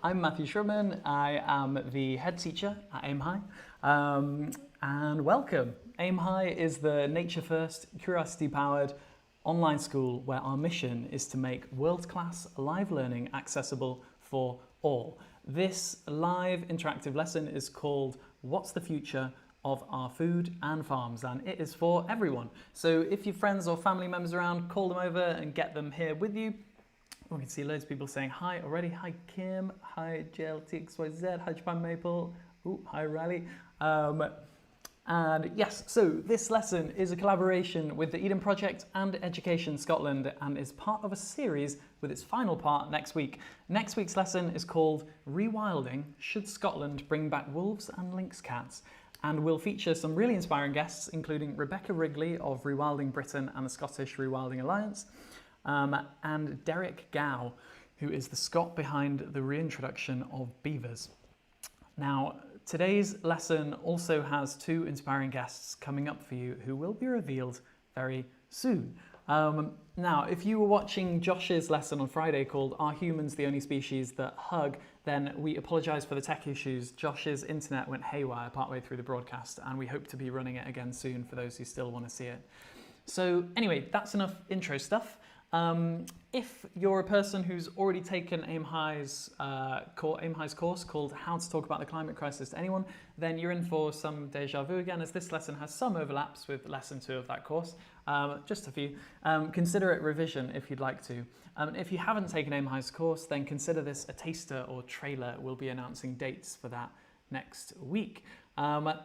I'm Matthew Sherman. I am the head teacher at Aim High. And welcome. Aim High is the nature-first, curiosity-powered online school where our mission is to make world-class live learning accessible for all. This live interactive lesson is called What's the Future of Our Food and Farms, and it is for everyone. So if your friends or family members around, call them over and get them here with you. We can see loads of people saying hi already. Hi Kim, hi JLTXYZ, hi Japan Maple, ooh, hi Riley. And yes, so this lesson is a collaboration with the Eden Project and Education Scotland and is part of a series with its final part next week. Next week's lesson is called Rewilding, Should Scotland Bring Back Wolves and Lynx Cats? And will feature some really inspiring guests, including Rebecca Wrigley of Rewilding Britain and the Scottish Rewilding Alliance, and Derek Gow, who is the Scot behind the reintroduction of beavers. Now, today's lesson also has two inspiring guests coming up for you who will be revealed very soon. Now, if you were watching Josh's lesson on Friday called Are Humans the Only Species That Hug? Then we apologise for the tech issues. Josh's internet went haywire partway through the broadcast and we hope to be running it again soon for those who still want to see it. So anyway, that's enough intro stuff. If you're a person who's already taken Aim High's course called How to Talk About the Climate Crisis to Anyone, then you're in for some deja vu again, as this lesson has some overlaps with lesson 2 of that course, just a few. Consider it revision if you'd like to. If you haven't taken Aim High's course, then consider this a taster or trailer. We'll be announcing dates for that next week.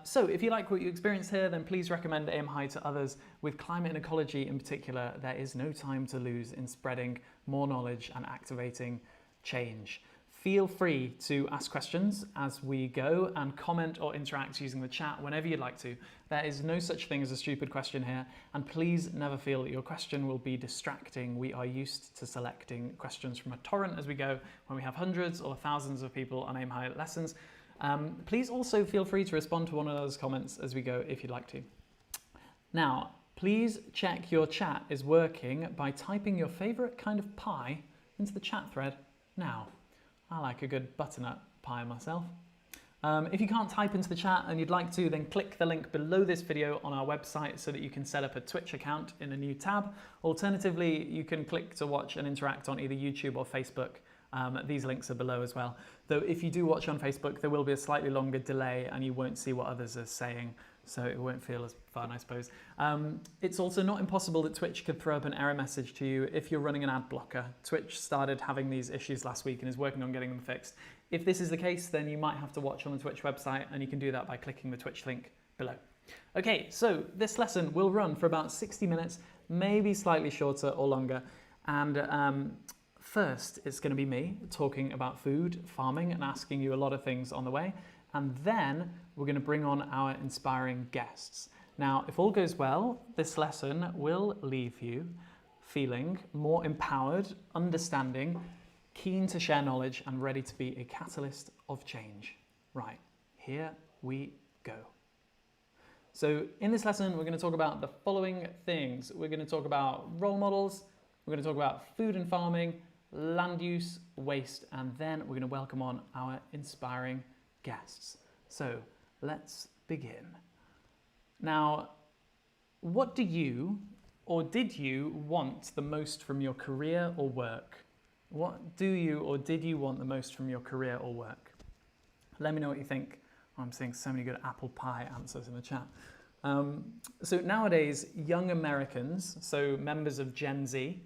So if you like what you experienced here, then please recommend Aim High to others. With climate and ecology in particular, there is no time to lose in spreading more knowledge and activating change. Feel free to ask questions as we go and comment or interact using the chat whenever you'd like to. There is no such thing as a stupid question here, and please never feel that your question will be distracting. We are used to selecting questions from a torrent as we go when we have hundreds or thousands of people on Aim High lessons. Please also feel free to respond to one of those comments as we go if you'd like to. Now, please check your chat is working by typing your favourite kind of pie into the chat thread now. I like a good butternut pie myself. If you can't type into the chat and you'd like to, then click the link below this video on our website so that you can set up a Twitch account in a new tab. Alternatively, you can click to watch and interact on either YouTube or Facebook. These links are below as well. Though if you do watch on Facebook, there will be a slightly longer delay and you won't see what others are saying, so it won't feel as fun, I suppose. It's also not impossible that Twitch could throw up an error message to you if you're running an ad blocker. Twitch started having these issues last week and is working on getting them fixed. If this is the case, then you might have to watch on the Twitch website, and you can do that by clicking the Twitch link below. Okay, so this lesson will run for about 60 minutes, maybe slightly shorter or longer, and first, it's going to be me talking about food, farming, and asking you a lot of things on the way. And then we're going to bring on our inspiring guests. Now, if all goes well, this lesson will leave you feeling more empowered, understanding, keen to share knowledge, and ready to be a catalyst of change. Right, here we go. So in this lesson, we're going to talk about the following things. We're going to talk about role models. We're going to talk about food and farming, land use, waste, and then we're going to welcome on our inspiring guests. So let's begin. Now, what do you or did you want the most from your career or work? What do you or did you want the most from your career or work? Let me know what you think. I'm seeing so many good apple pie answers in the chat. So nowadays, young Americans, so members of Gen Z,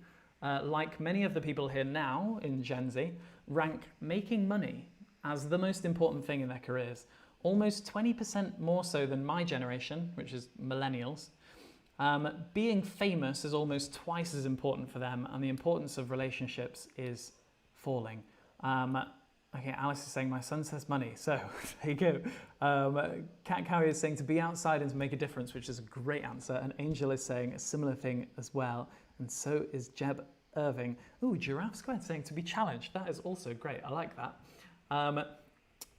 like many of the people here now in Gen Z, rank making money as the most important thing in their careers. Almost 20% more so than my generation, which is millennials. Being famous is almost twice as important for them, and the importance of relationships is falling. Okay, Alice is saying, my son says money, so there you go. Cat Cowie is saying to be outside and to make a difference, which is a great answer, and Angel is saying a similar thing as well, and so is Jeb Irving. Ooh, Giraffe Squared saying to be challenged. That is also great, I like that.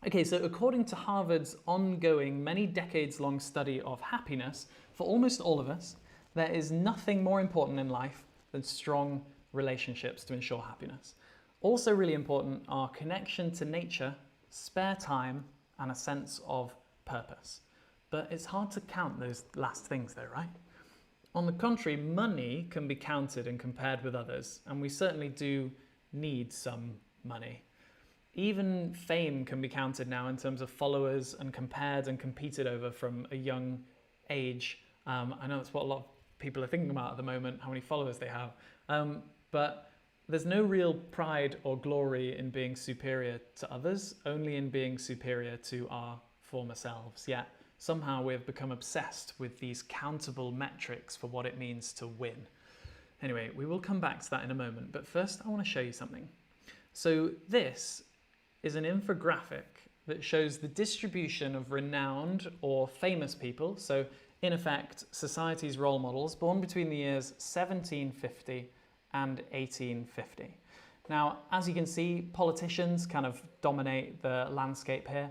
Okay, so according to Harvard's ongoing, many decades-long study of happiness, for almost all of us, there is nothing more important in life than strong relationships to ensure happiness. Also really important are connection to nature, spare time, and a sense of purpose. But it's hard to count those last things though, right? On the contrary, money can be counted and compared with others, and we certainly do need some money. Even fame can be counted now in terms of followers and compared and competed over from a young age. I know that's what a lot of people are thinking about at the moment, how many followers they have. But there's no real pride or glory in being superior to others, only in being superior to our former selves. Yet somehow we have become obsessed with these countable metrics for what it means to win. Anyway, we will come back to that in a moment, but first I want to show you something. So this is an infographic that shows the distribution of renowned or famous people, so in effect society's role models born between the years 1750 and 1850. Now, as you can see, politicians kind of dominate the landscape here,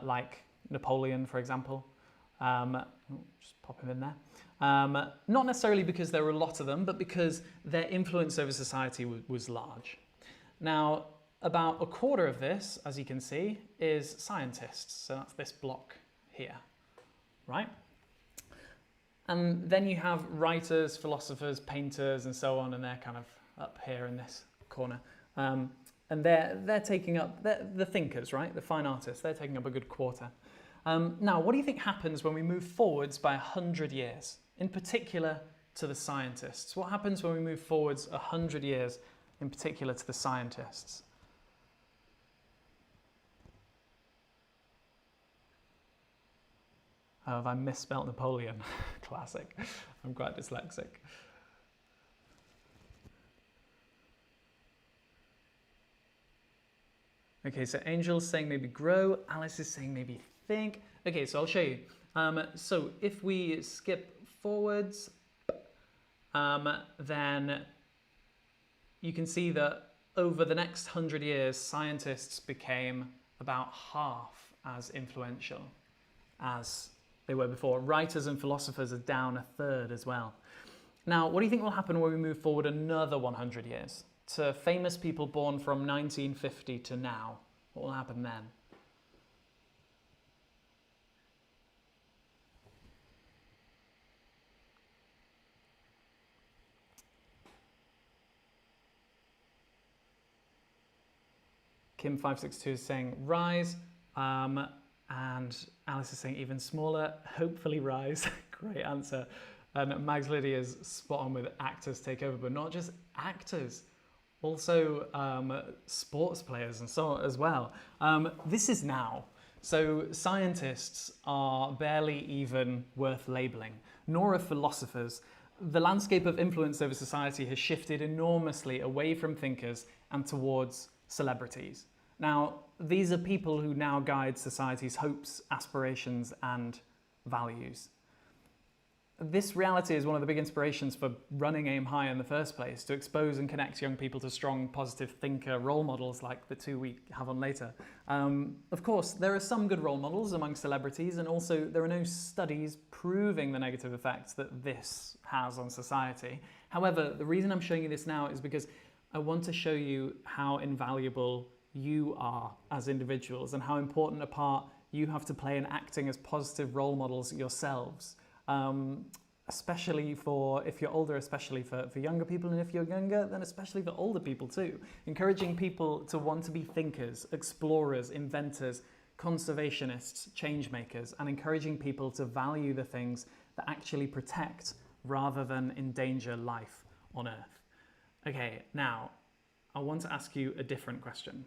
like Napoleon, for example. Just pop him in there. Not necessarily because there were a lot of them, but because their influence over society was large. Now, about a quarter of this, as you can see, is scientists. So that's this block here, right? And then you have writers, philosophers, painters, and so on, and they're kind of up here in this corner. And they're taking up, the thinkers, right? The fine artists, they're taking up a good quarter. Now, what do you think happens when we move forwards by 100 years? In particular to the scientists. What happens when we move forwards 100 years, in particular to the scientists? Oh, have I misspelt Napoleon? Classic. I'm quite dyslexic. Okay, so Angel's saying maybe grow. Alice is saying maybe think. Okay, so I'll show you. So if we skip forwards, then you can see that over the next 100 years, scientists became about half as influential as they were before. Writers and philosophers are down a third as well. Now, what do you think will happen when we move forward another 100 years to famous people born from 1950 to now? What will happen then? Kim562 is saying rise, and Alice is saying even smaller, hopefully rise. Great answer. And Mags Liddy is spot on with actors take over, but not just actors, also sports players and so on as well. This is now. So scientists are barely even worth labelling, nor are philosophers. The landscape of influence over society has shifted enormously away from thinkers and towards celebrities. Now, these are people who now guide society's hopes, aspirations, and values. This reality is one of the big inspirations for running Aim High in the first place, to expose and connect young people to strong, positive thinker role models like the two we have on later. Of course, there are some good role models among celebrities, and also there are no studies proving the negative effects that this has on society. However, the reason I'm showing you this now is because I want to show you how invaluable you are as individuals and how important a part you have to play in acting as positive role models yourselves. Especially for, if you're older, especially for younger people, and if you're younger, then especially for older people too. Encouraging people to want to be thinkers, explorers, inventors, conservationists, change makers, and encouraging people to value the things that actually protect rather than endanger life on Earth. Okay, now, I want to ask you a different question.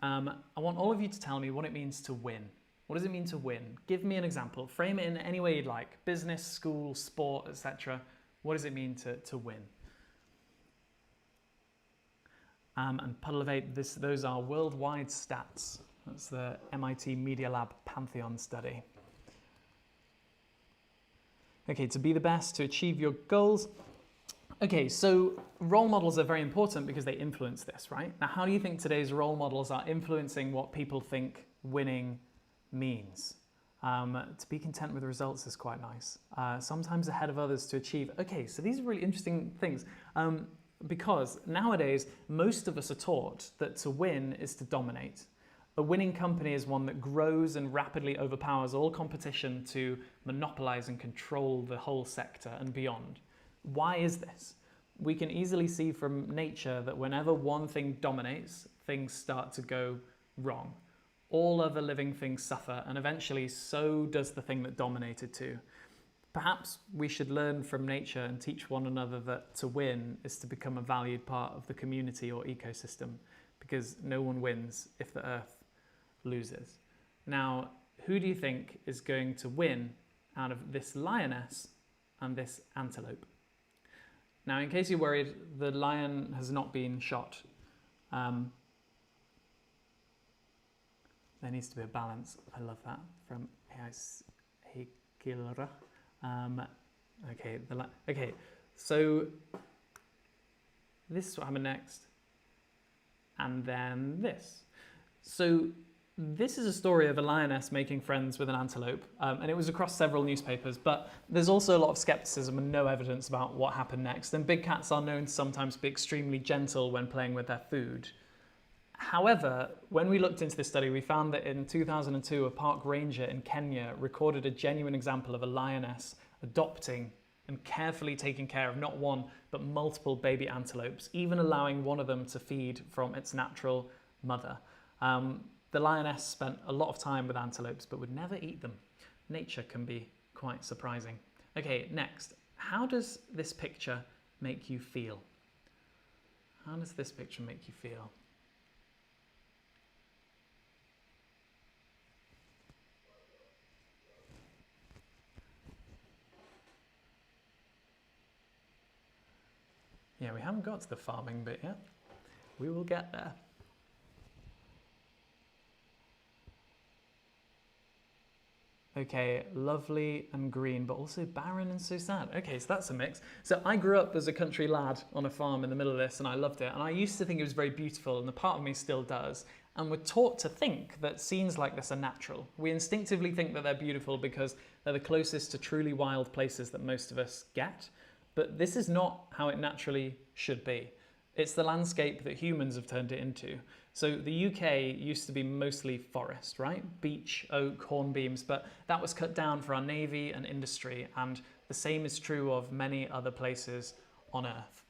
I want all of you to tell me what it means to win. What does it mean to win? Give me an example. Frame it in any way you'd like. Business, school, sport, etc. What does it mean to win? And Puddlevate, those are worldwide stats. That's the MIT Media Lab Pantheon study. Okay, to be the best, to achieve your goals. Okay, so role models are very important because they influence this, right? Now, how do you think today's role models are influencing what people think winning means? To be content with the results is quite nice. Sometimes ahead of others to achieve. Okay, so these are really interesting things. Because nowadays, most of us are taught that to win is to dominate. A winning company is one that grows and rapidly overpowers all competition to monopolize and control the whole sector and beyond. Why is this? We can easily see from nature that whenever one thing dominates, things start to go wrong. All other living things suffer, and eventually so does the thing that dominated too. Perhaps we should learn from nature and teach one another that to win is to become a valued part of the community or ecosystem, because no one wins if the earth loses. Now, who do you think is going to win out of this lioness and this antelope? Now, in case you're worried, the lion has not been shot. There needs to be a balance. I love that from Heikilra. Okay, so this is what happened next, and then this. So this is a story of a lioness making friends with an antelope, and it was across several newspapers, but there's also a lot of skepticism and no evidence about what happened next, and big cats are known to sometimes be extremely gentle when playing with their food. However, when we looked into this study, we found that in 2002, a park ranger in Kenya recorded a genuine example of a lioness adopting and carefully taking care of not one, but multiple baby antelopes, even allowing one of them to feed from its natural mother. The lioness spent a lot of time with antelopes, but would never eat them. Nature can be quite surprising. Okay, next, how does this picture make you feel? How does this picture make you feel? Yeah, we haven't got to the farming bit yet. We will get there. Okay, lovely and green, but also barren and so sad. Okay, so that's a mix. So I grew up as a country lad on a farm in the middle of this, and I loved it. And I used to think it was very beautiful, and a part of me still does. And we're taught to think that scenes like this are natural. We instinctively think that they're beautiful because they're the closest to truly wild places that most of us get. But this is not how it naturally should be. It's the landscape that humans have turned it into. So the UK used to be mostly forest, right? Beech, oak, hornbeams, but that was cut down for our navy and industry, and the same is true of many other places on Earth.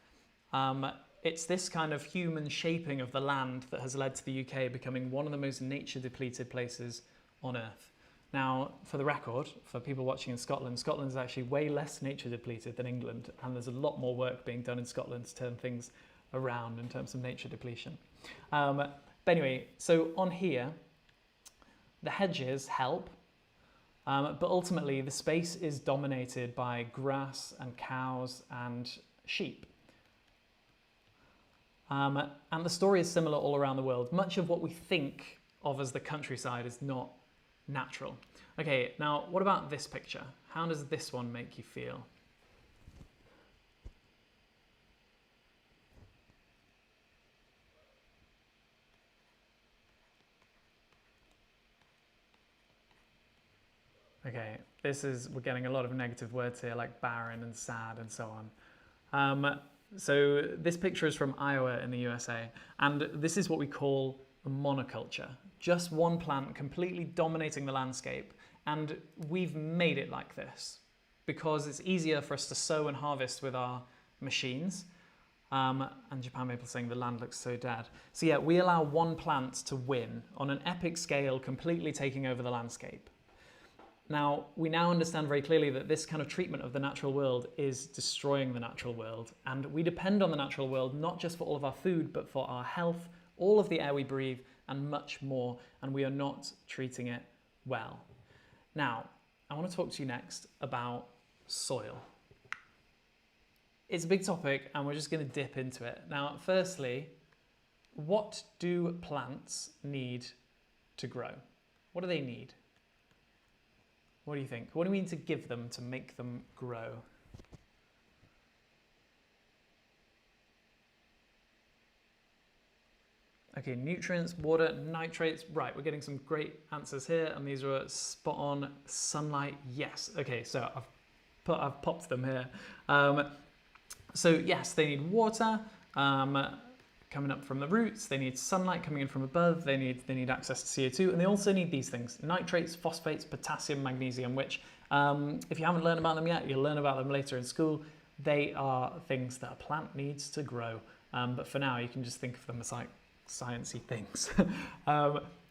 It's this kind of human shaping of the land that has led to the UK becoming one of the most nature-depleted places on Earth. Now, for the record, for people watching in Scotland, Scotland is actually way less nature depleted than England, and there's a lot more work being done in Scotland to turn things around in terms of nature depletion. But anyway, so on here, the hedges help, but ultimately the space is dominated by grass and cows and sheep. And the story is similar all around the world. Much of what we think of as the countryside is not natural. Okay, now what about this picture? How does this one make you feel? Okay, we're getting a lot of negative words here like barren and sad and so on. So this picture is from Iowa in the USA, and this is what we call a monoculture. Just one plant completely dominating the landscape, and we've made it like this because it's easier for us to sow and harvest with our machines. And Japan Maple saying the land looks so dead. So yeah, we allow one plant to win on an epic scale, completely taking over the landscape. Now, we now understand very clearly that this kind of treatment of the natural world is destroying the natural world, and we depend on the natural world not just for all of our food, but for our health, all of the air we breathe, and much more, and we are not treating it well. Now, I want to talk to you next about soil. It's a big topic, and we're just going to dip into it. Now, firstly, what do plants need to grow? What do they need? What do you think? What do we need to give them to make them grow? Okay, nutrients, water, nitrates. Right, we're getting some great answers here, and these are spot on. Sunlight, yes. Okay, so I've popped them here. So yes, they need water, coming up from the roots, they need sunlight coming in from above, they need access to CO2, and they also need these things, nitrates, phosphates, potassium, magnesium, which if you haven't learned about them yet, you'll learn about them later in school. They are things that a plant needs to grow, but for now you can just think of them as like sciencey things.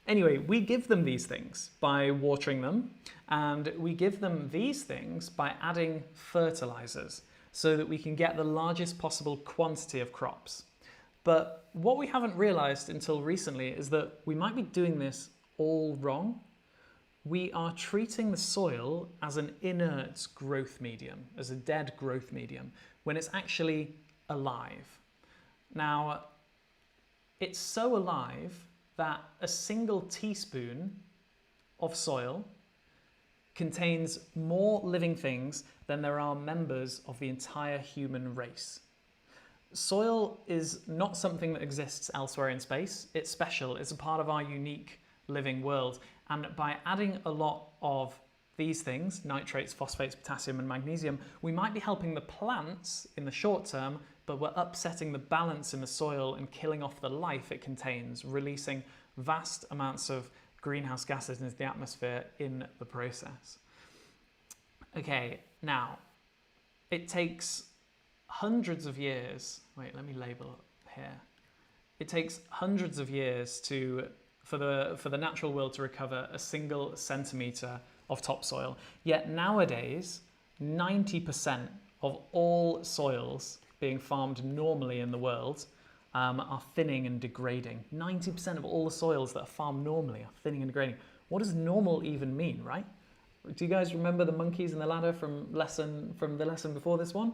Anyway, we give them these things by watering them, and we give them these things by adding fertilizers so that we can get the largest possible quantity of crops. But what we haven't realized until recently is that we might be doing this all wrong. We are treating the soil as an inert growth medium, as a dead growth medium, when it's actually alive. Now, it's so alive that a single teaspoon of soil contains more living things than there are members of the entire human race. Soil is not something that exists elsewhere in space. It's special. It's a part of our unique living world. And by adding a lot of these things, nitrates, phosphates, potassium, and magnesium, we might be helping the plants in the short term, but we're upsetting the balance in the soil and killing off the life it contains, releasing vast amounts of greenhouse gases into the atmosphere in the process. Okay, now, it takes hundreds of years, wait, let me label it here. It takes hundreds of years for the natural world to recover a single centimetre of topsoil. Yet nowadays, 90% of all soils being farmed normally in the world are thinning and degrading. 90% of all the soils that are farmed normally are thinning and degrading. What does normal even mean, right? Do you guys remember the monkeys and the ladder from the lesson before this one?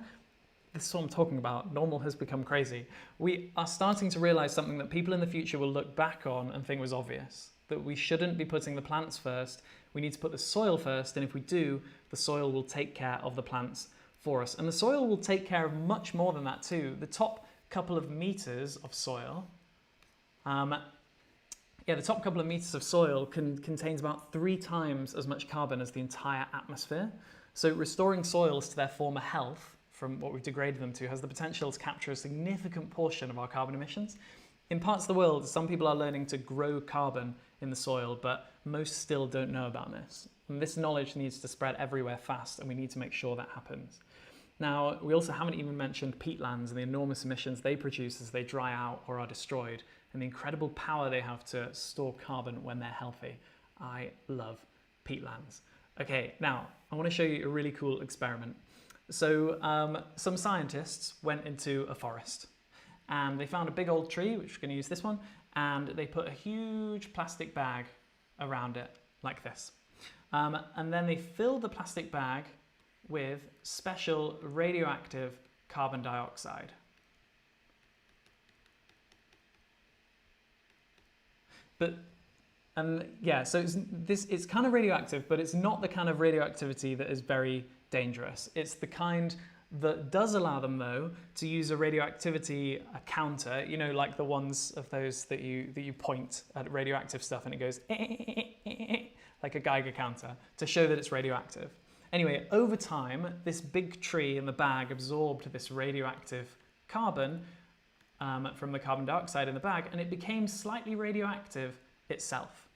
This is what I'm talking about. Normal has become crazy. We are starting to realize something that people in the future will look back on and think was obvious, that we shouldn't be putting the plants first. We need to put the soil first, and if we do, the soil will take care of the plants for us. And the soil will take care of much more than that too. The top couple of meters of soil, the top couple of meters of soil contains about 3 times as much carbon as the entire atmosphere. So restoring soils to their former health from what we've degraded them to has the potential to capture a significant portion of our carbon emissions. In parts of the world, some people are learning to grow carbon in the soil, but most still don't know about this. And this knowledge needs to spread everywhere fast, and we need to make sure that happens. Now, we also haven't even mentioned peatlands and the enormous emissions they produce as they dry out or are destroyed, and the incredible power they have to store carbon when they're healthy. I love peatlands. Okay, now, I want to show you a really cool experiment. So some scientists went into a forest and they found a big old tree, which we're going to use this one, and they put a huge plastic bag around it like this. And then they filled the plastic bag with special radioactive carbon dioxide. So it's kind of radioactive, but it's not the kind of radioactivity that is very dangerous. It's the kind that does allow them, though, to use a radioactivity counter, you know, like the ones of those that you point at radioactive stuff and it goes like a Geiger counter to show that it's radioactive. Anyway, over time, this big tree in the bag absorbed this radioactive carbon from the carbon dioxide in the bag, and it became slightly radioactive itself.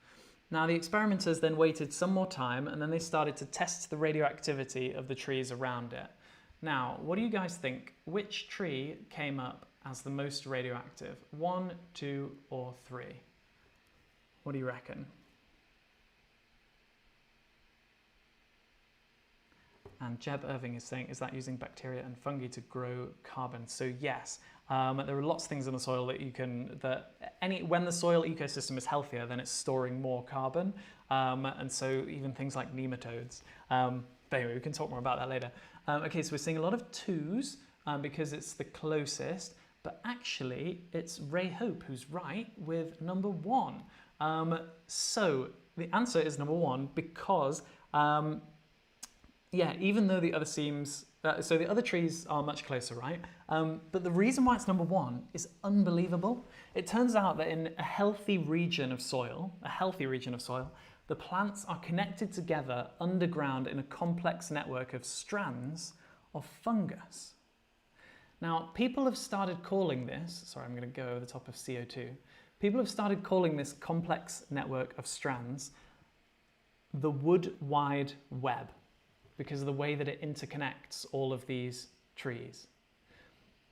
Now, the experimenters then waited some more time, and then they started to test the radioactivity of the trees around it. Now, what do you guys think? Which tree came up as the most radioactive? 1, 2, or 3? What do you reckon? And Jeb Irving is saying, is that using bacteria and fungi to grow carbon? So yes, there are lots of things in the soil that you can, when the soil ecosystem is healthier, then it's storing more carbon. And so even things like nematodes. But anyway, we can talk more about that later. Okay, so we're seeing a lot of 2s because it's the closest, but actually it's Ray Hope who's right with number 1. So the answer is number 1 because even though the other so the other trees are much closer, right? But the reason why it's number 1 is unbelievable. It turns out that in a healthy region of soil, the plants are connected together underground in a complex network of strands of fungus. Now, people have started calling this, sorry, I'm going to go over the top of CO2. People have started calling this complex network of strands the wood wide web because of the way that it interconnects all of these trees.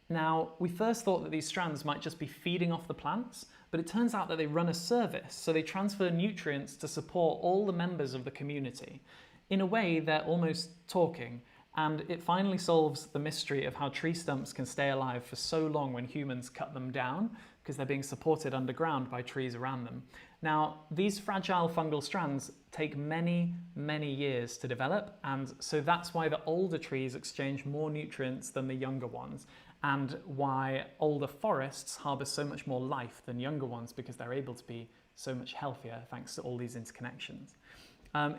Now, we first thought that these strands might just be feeding off the plants, but it turns out that they run a service, so they transfer nutrients to support all the members of the community. In a way, they're almost talking, and it finally solves the mystery of how tree stumps can stay alive for so long when humans cut them down, because they're being supported underground by trees around them. Now, these fragile fungal strands take many, many years to develop, and so that's why the older trees exchange more nutrients than the younger ones, and why older forests harbour so much more life than younger ones, because they're able to be so much healthier thanks to all these interconnections.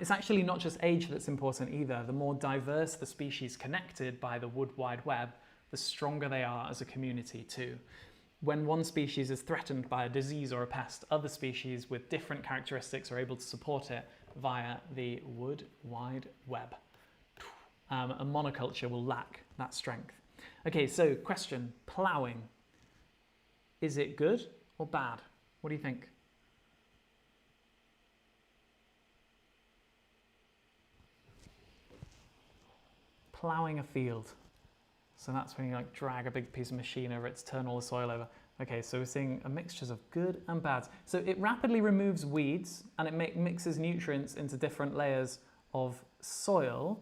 It's actually not just age that's important either. The more diverse the species connected by the wood wide web, the stronger they are as a community too. When one species is threatened by a disease or a pest, other species with different characteristics are able to support it via the wood wide web. A monoculture will lack that strength. Okay, so question, ploughing. Is it good or bad? What do you think? Ploughing a field. So that's when you like drag a big piece of machine over it to turn all the soil over. Okay, so we're seeing a mixture of good and bad. So it rapidly removes weeds and it mixes nutrients into different layers of soil.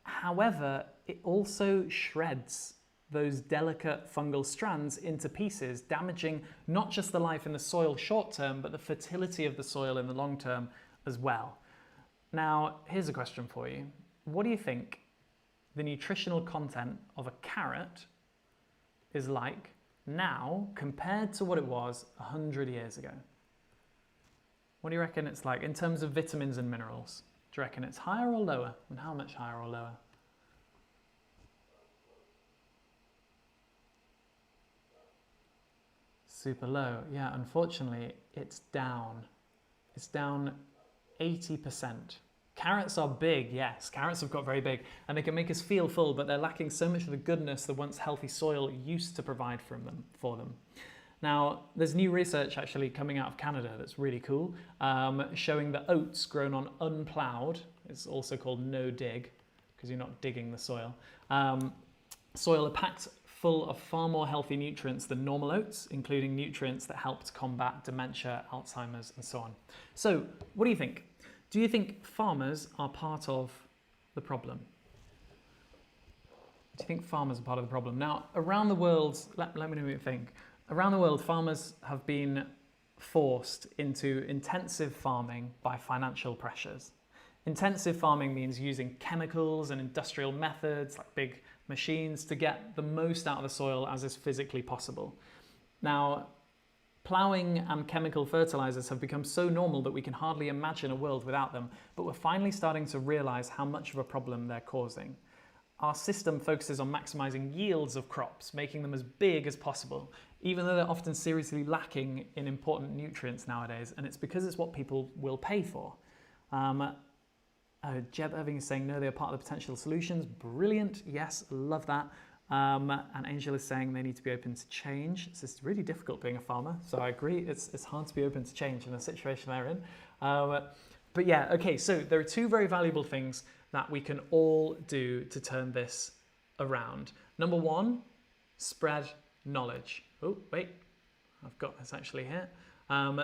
However, it also shreds those delicate fungal strands into pieces, damaging not just the life in the soil short term, but the fertility of the soil in the long term as well. Now, here's a question for you. What do you think the nutritional content of a carrot is like now compared to what it was 100 years ago? What do you reckon it's like in terms of vitamins and minerals? Do you reckon it's higher or lower? And how much higher or lower? Super low. Yeah, unfortunately, it's down. It's down 80%. Carrots are big, yes, carrots have got very big, and they can make us feel full, but they're lacking so much of the goodness the once healthy soil used to provide for them. Now, there's new research actually coming out of Canada that's really cool, showing that oats grown on unploughed, it's also called no-dig, because you're not digging the soil, soil are packed full of far more healthy nutrients than normal oats, including nutrients that help to combat dementia, Alzheimer's, and so on. So, what do you think? Do you think farmers are part of the problem? Do you think farmers are part of the problem? Now, around the world, let me know what you think. Around the world, farmers have been forced into intensive farming by financial pressures. Intensive farming means using chemicals and industrial methods like big machines to get the most out of the soil as is physically possible. Now, ploughing and chemical fertilizers have become so normal that we can hardly imagine a world without them, but we're finally starting to realize how much of a problem they're causing. Our system focuses on maximizing yields of crops, making them as big as possible, even though they're often seriously lacking in important nutrients nowadays, and it's because it's what people will pay for. Jeb Irving is saying, no, they're part of the potential solutions. Brilliant. Yes, love that. And Angel is saying they need to be open to change. It's really difficult being a farmer, so I agree. It's hard to be open to change in the situation they're in. But yeah, okay, so there are two very valuable things that we can all do to turn this around. Number one, spread knowledge. Oh, wait, I've got this actually here.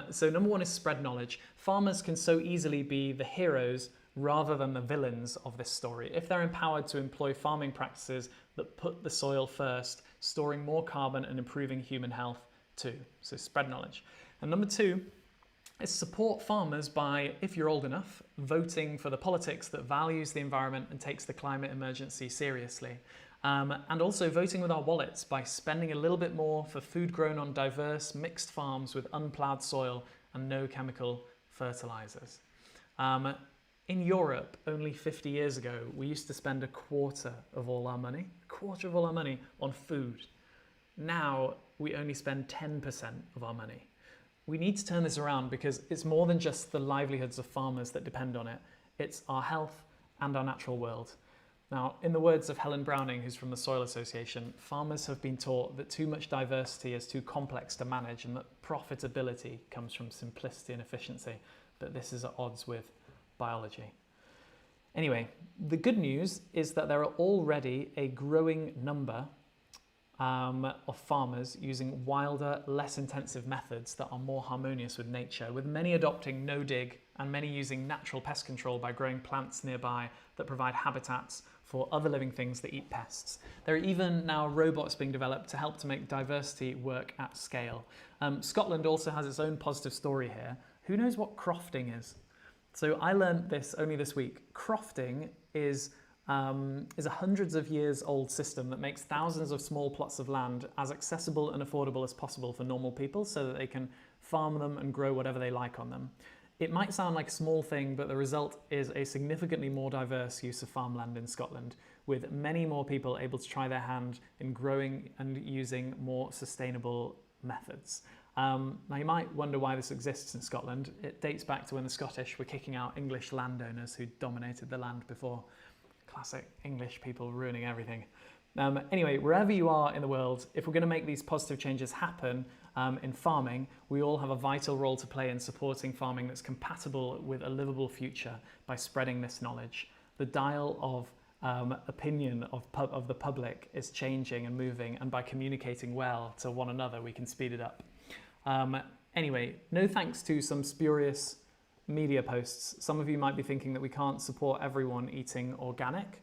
So number one is spread knowledge. Farmers can so easily be the heroes rather than the villains of this story if they're empowered to employ farming practices that put the soil first, storing more carbon and improving human health too. So spread knowledge. And number two is support farmers by, if you're old enough, voting for the politics that values the environment and takes the climate emergency seriously. And also voting with our wallets by spending a little bit more for food grown on diverse mixed farms with unploughed soil and no chemical fertilizers. In Europe, only 50 years ago, we used to spend a quarter of all our money on food. Now, we only spend 10% of our money. We need to turn this around because it's more than just the livelihoods of farmers that depend on it. It's our health and our natural world. Now, in the words of Helen Browning, who's from the Soil Association, farmers have been taught that too much diversity is too complex to manage and that profitability comes from simplicity and efficiency, but this is at odds with biology. Anyway, the good news is that there are already a growing number of farmers using wilder, less intensive methods that are more harmonious with nature, with many adopting no-dig and many using natural pest control by growing plants nearby that provide habitats for other living things that eat pests. There are even now robots being developed to help to make diversity work at scale. Scotland also has its own positive story here. Who knows what crofting is? So I learned this only this week. Crofting is a hundreds of years old system that makes thousands of small plots of land as accessible and affordable as possible for normal people so that they can farm them and grow whatever they like on them. It might sound like a small thing, but the result is a significantly more diverse use of farmland in Scotland, with many more people able to try their hand in growing and using more sustainable methods. Now you might wonder why this exists in Scotland. It dates back to when the Scottish were kicking out English landowners who dominated the land before. Classic English people ruining everything. Anyway, wherever you are in the world, if we're going to make these positive changes happen in farming, we all have a vital role to play in supporting farming that's compatible with a livable future by spreading this knowledge. The dial of opinion of the public is changing and moving, and by communicating well to one another, we can speed it up. Anyway, no thanks to some spurious media posts. Some of you might be thinking that we can't support everyone eating organic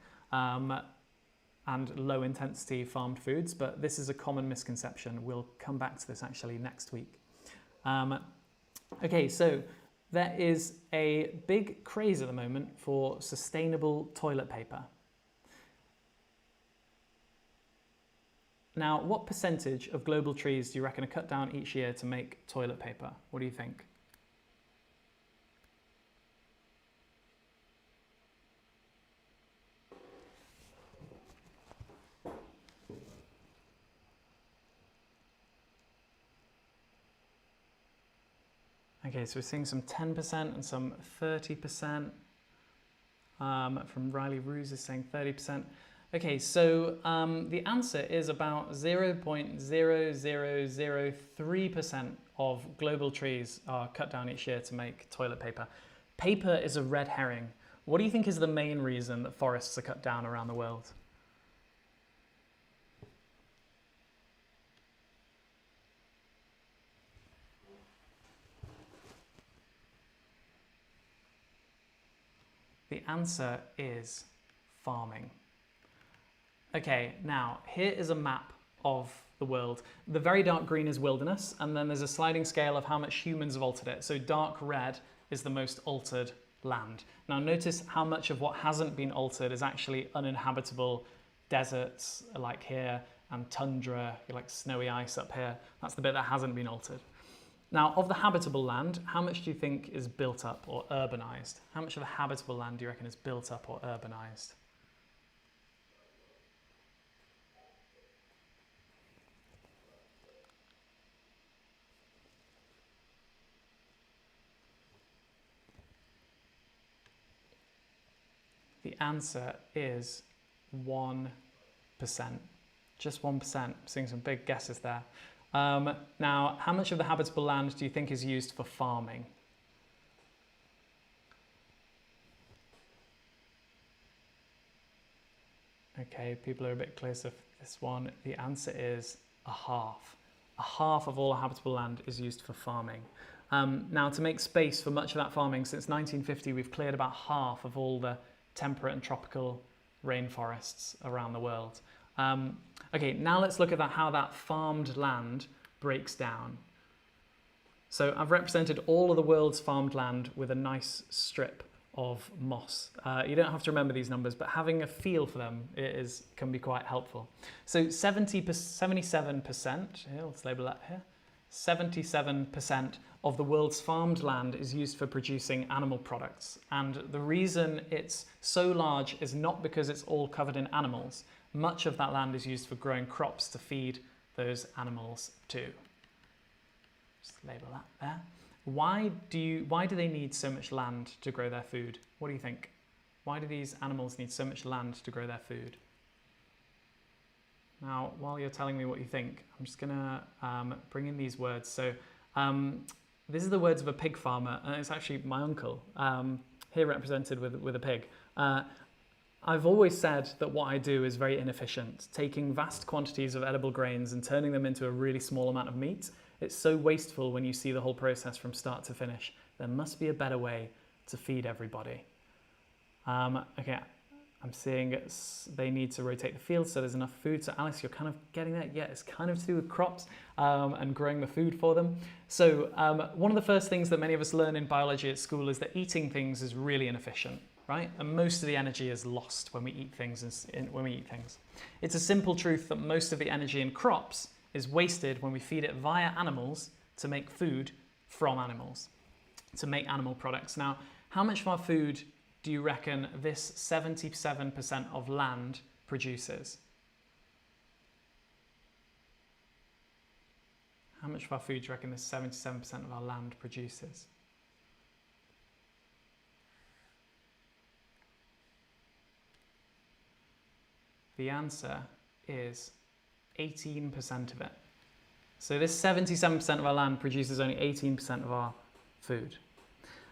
and low intensity farmed foods, but this is a common misconception. We'll come back to this actually next week. Okay, so there is a big craze at the moment for sustainable toilet paper. Now, what percentage of global trees do you reckon are cut down each year to make toilet paper? What do you think? Okay, so we're seeing some 10% and some 30%. From Riley Ruse is saying 30%. Okay, so the answer is about 0.0003% of global trees are cut down each year to make toilet paper. Paper is a red herring. What do you think is the main reason that forests are cut down around the world? The answer is farming. Okay, now here is a map of the world. The very dark green is wilderness, and then there's a sliding scale of how much humans have altered it. So dark red is the most altered land. Now notice how much of what hasn't been altered is actually uninhabitable deserts like here, and tundra, like snowy ice up here. That's the bit that hasn't been altered. Now, of the habitable land, how much do you think is built up or urbanized? How much of the habitable land do you reckon is built up or urbanized? The answer is 1%. Just 1%. Seeing some big guesses there. Now, how much of the habitable land do you think is used for farming? Okay, people are a bit closer for this one. The answer is a half. A half of all habitable land is used for farming. Now, to make space for much of that farming, since 1950, we've cleared about half of all the temperate and tropical rainforests around the world. Okay, now let's look at how that farmed land breaks down. So I've represented all of the world's farmed land with a nice strip of moss. You don't have to remember these numbers, but having a feel for them can be quite helpful. So 77%, here, let's label that here, 77% of the world's farmed land is used for producing animal products. And the reason it's so large is not because it's all covered in animals. Much of that land is used for growing crops to feed those animals too. Just label that there. Why do they need so much land to grow their food? What do you think? Why do these animals need so much land to grow their food? Now, while you're telling me what you think, I'm just going to bring in these words. So this is the words of a pig farmer, and it's actually my uncle, here represented with a pig. I've always said that what I do is very inefficient, taking vast quantities of edible grains and turning them into a really small amount of meat. It's so wasteful when you see the whole process from start to finish. There must be a better way to feed everybody. Okay, I'm seeing they need to rotate the field so there's enough food. So Alice, you're kind of getting there. Yeah, it's kind of to do with crops and growing the food for them. So one of the first things that many of us learn in biology at school is that eating things is really inefficient, right? And most of the energy is lost when we eat things. It's a simple truth that most of the energy in crops is wasted when we feed it via animals to make food from animals, to make animal products. Now, how much of our food do you reckon this 77% of land produces? How much of our food do you reckon this 77% of our land produces? The answer is 18% of it. So this 77% of our land produces only 18% of our food.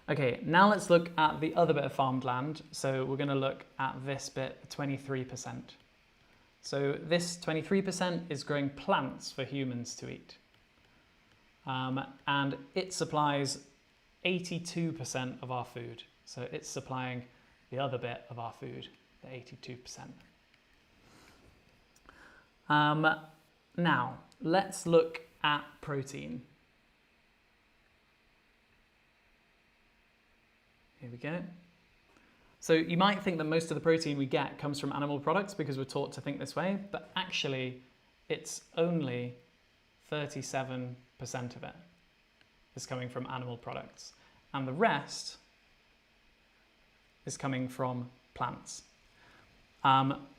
Okay, now let's look at the other bit of farmed land. So we're going to look at this bit, 23%. So this 23% is growing plants for humans to eat. And it supplies 82% of our food. So it's supplying the other bit of our food, the 82%. Now, let's look at protein. Here we go. So you might think that most of the protein we get comes from animal products because we're taught to think this way, but actually it's only 37% of it is coming from animal products, and the rest is coming from plants.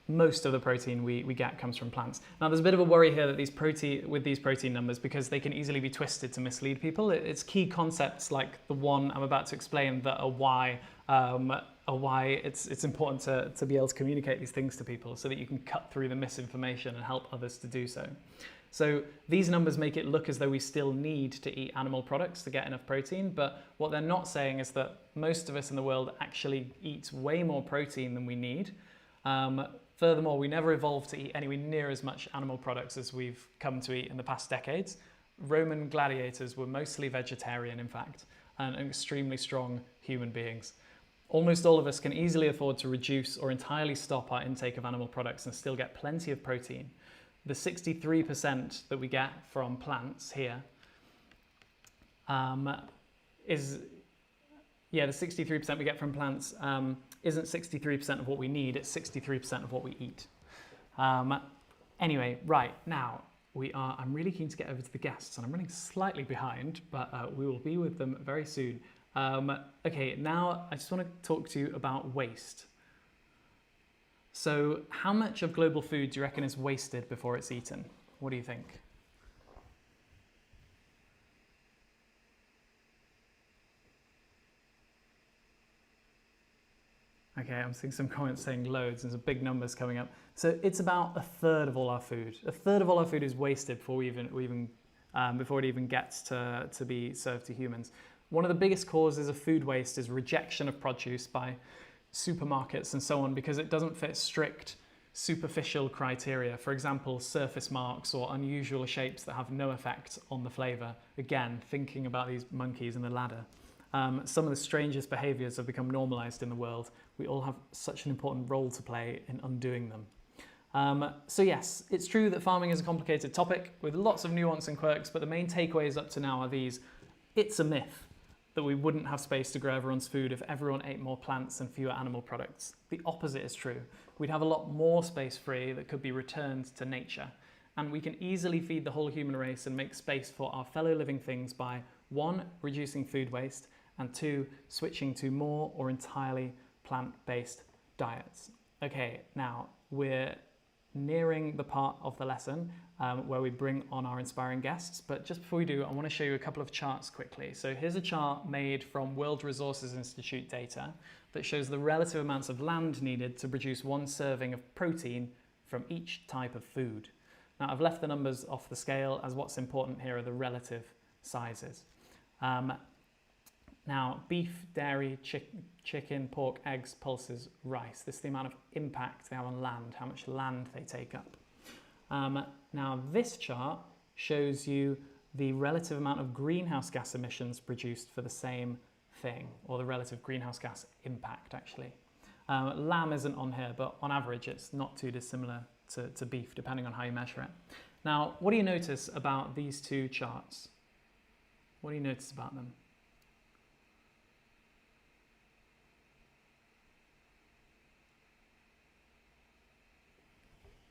Most of the protein we get comes from plants. Now, there's a bit of a worry here that these protein numbers, because they can easily be twisted to mislead people. It's key concepts like the one I'm about to explain that are why it's important to be able to communicate these things to people so that you can cut through the misinformation and help others to do so. So these numbers make it look as though we still need to eat animal products to get enough protein, but what they're not saying is that most of us in the world actually eat way more protein than we need. Furthermore, we never evolved to eat anywhere near as much animal products as we've come to eat in the past decades. Roman gladiators were mostly vegetarian, in fact, and extremely strong human beings. Almost all of us can easily afford to reduce or entirely stop our intake of animal products and still get plenty of protein. The 63% that we get from plants here the 63% we get from plants isn't 63% of what we need, it's 63% of what we eat. Anyway, right, now I'm really keen to get over to the guests, and I'm running slightly behind, but we will be with them very soon. Okay, now I just want to talk to you about waste. So how much of global food do you reckon is wasted before it's eaten? What do you think? Okay, I'm seeing some comments saying loads and some big numbers coming up. So it's about a third of all our food. A third of all our food is wasted before it even gets to be served to humans. One of the biggest causes of food waste is rejection of produce by supermarkets and so on because it doesn't fit strict superficial criteria. For example, surface marks or unusual shapes that have no effect on the flavour. Again, thinking about these monkeys and the ladder. Some of the strangest behaviours have become normalised in the world. We all have such an important role to play in undoing them. So yes, it's true that farming is a complicated topic with lots of nuance and quirks, but the main takeaways up to now are these. It's a myth that we wouldn't have space to grow everyone's food if everyone ate more plants and fewer animal products. The opposite is true. We'd have a lot more space free that could be returned to nature. And we can easily feed the whole human race and make space for our fellow living things by 1, reducing food waste, and 2, switching to more or entirely plant-based diets. Okay, now we're nearing the part of the lesson where we bring on our inspiring guests. But just before we do, I want to show you a couple of charts quickly. So here's a chart made from World Resources Institute data that shows the relative amounts of land needed to produce one serving of protein from each type of food. Now, I've left the numbers off the scale, as what's important here are the relative sizes. Now, beef, dairy, chicken, pork, eggs, pulses, rice. This is the amount of impact they have on land, how much land they take up. Now, this chart shows you the relative amount of greenhouse gas emissions produced for the same thing, or the relative greenhouse gas impact, actually. Lamb isn't on here, but on average, it's not too dissimilar to beef, depending on how you measure it. Now, what do you notice about these two charts? What do you notice about them?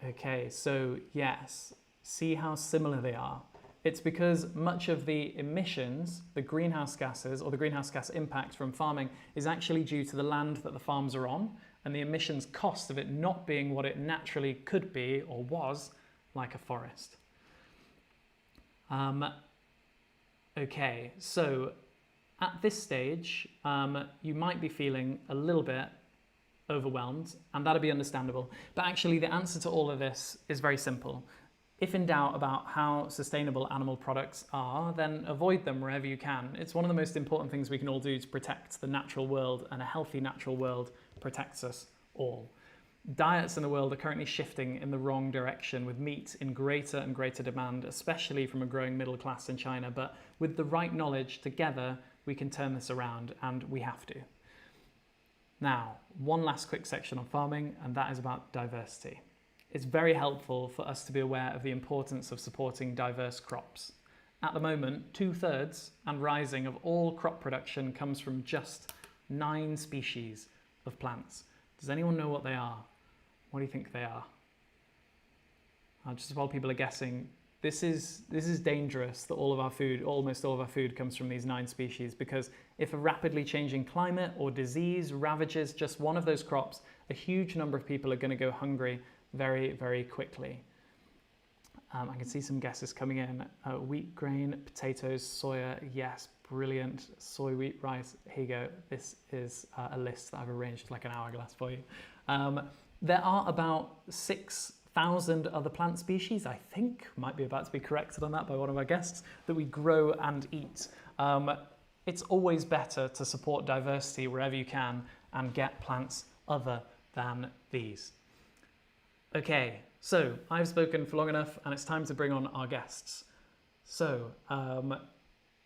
Okay, so yes, see how similar they are. It's because much of the emissions, the greenhouse gases or the greenhouse gas impact from farming is actually due to the land that the farms are on and the emissions cost of it not being what it naturally could be or was, like a forest. Okay, so at this stage, you might be feeling a little bit overwhelmed, and that'd be understandable. But actually the answer to all of this is very simple. If in doubt about how sustainable animal products are, then avoid them wherever you can. It's one of the most important things we can all do to protect the natural world, and a healthy natural world protects us all. Diets in the world are currently shifting in the wrong direction, with meat in greater and greater demand, especially from a growing middle class in China. But with the right knowledge, together we can turn this around, and we have to. Now, one last quick section on farming, and that is about diversity. It's very helpful for us to be aware of the importance of supporting diverse crops. At the moment, 2/3 and rising of all crop production comes from just 9 species of plants. Does anyone know what they are? What do you think they are? Just while people are guessing, this is dangerous that almost all of our food comes from these 9 species, because if a rapidly changing climate or disease ravages just one of those crops, a huge number of people are going to go hungry very, very quickly. I can see some guesses coming in. Wheat, grain, potatoes, soya, yes, brilliant. Soy, wheat, rice, here you go. This is a list that I've arranged like an hourglass for you. There are about 6,000 other plant species, I think, might be about to be corrected on that by one of our guests, that we grow and eat. It's always better to support diversity wherever you can and get plants other than these. Okay, so I've spoken for long enough and it's time to bring on our guests. So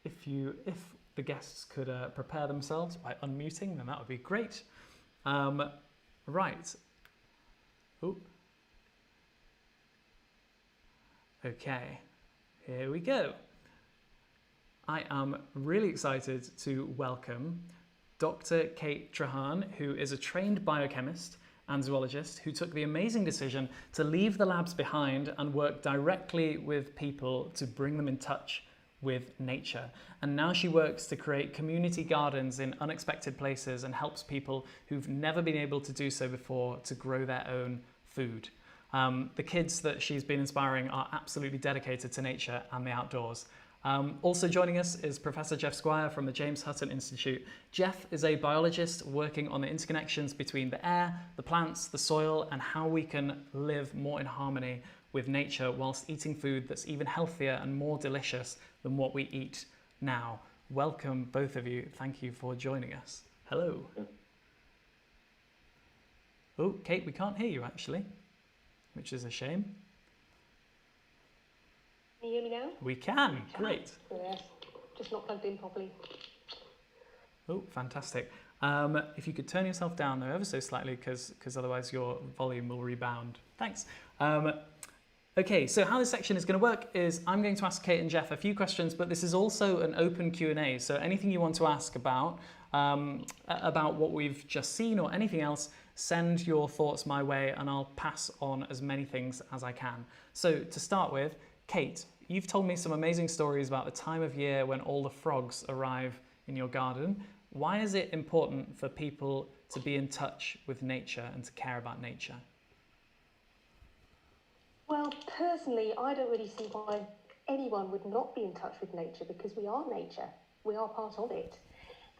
if the guests could prepare themselves by unmuting, then that would be great. Right. Ooh. Okay, here we go. I am really excited to welcome Dr. Kate Treharne, who is a trained biochemist and zoologist who took the amazing decision to leave the labs behind and work directly with people to bring them in touch with nature. And now she works to create community gardens in unexpected places and helps people who've never been able to do so before to grow their own food. The kids that she's been inspiring are absolutely dedicated to nature and the outdoors. Also joining us is Professor Geoff Squire from the James Hutton Institute. Geoff is a biologist working on the interconnections between the air, the plants, the soil, and how we can live more in harmony with nature whilst eating food that's even healthier and more delicious than what we eat now. Welcome, both of you. Thank you for joining us. Hello. Oh, Kate, we can't hear you actually, which is a shame. Can you hear me now? We can. Great. Yes, just not plugged in properly. Oh, fantastic. If you could turn yourself down though ever so slightly, because otherwise your volume will rebound. Thanks. Okay, so how this section is going to work is I'm going to ask Kate and Geoff a few questions, but this is also an open Q&A. So anything you want to ask about what we've just seen or anything else, send your thoughts my way and I'll pass on as many things as I can. So to start with, Kate, you've told me some amazing stories about the time of year when all the frogs arrive in your garden. Why is it important for people to be in touch with nature and to care about nature? Well, personally, I don't really see why anyone would not be in touch with nature, because we are nature. We are part of it.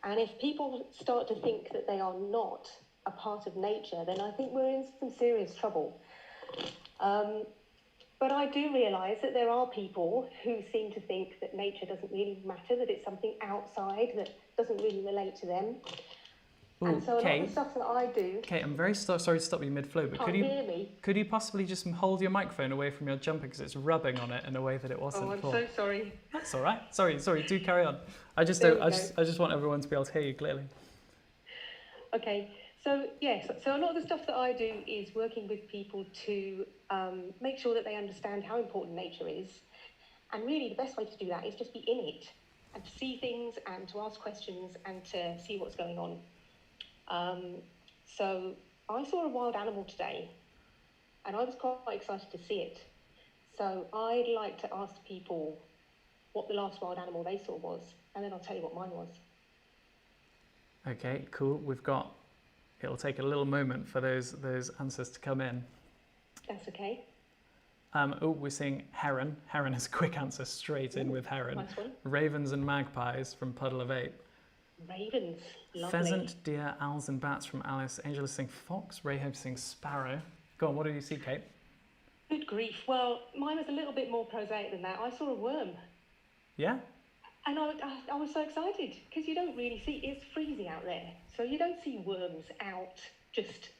And if people start to think that they are not a part of nature, then I think we're in some serious trouble. But I do realise that there are people who seem to think that nature doesn't really matter, that it's something outside that doesn't really relate to them. And so a lot of the stuff that I do... Kate, I'm very sorry to stop you mid-flow, but hear me. could you possibly just hold your microphone away from your jumper, because it's rubbing on it in a way that it wasn't before. I'm so sorry. That's all right. Sorry, do carry on. I just want everyone to be able to hear you clearly. Okay, so yes, so a lot of the stuff that I do is working with people to make sure that they understand how important nature is. And really the best way to do that is just be in it and to see things and to ask questions and to see what's going on. So I saw a wild animal today and I was quite excited to see it. So I'd like to ask people what the last wild animal they saw was, and then I'll tell you what mine was. Okay, cool. It'll take a little moment for those answers to come in. That's okay. We're seeing heron. Heron is a quick answer straight in with heron. Nice one. Ravens and magpies from Puddle of Ape. Ravens, lovely. Pheasant, deer, owls and bats from Alice. Angel is saying fox. Rahab saying sparrow. Go on, what did you see, Kate? Good grief. Well, mine was a little bit more prosaic than that. I saw a worm. Yeah? And I was so excited because you don't really see, it's freezing out there. So you don't see worms out just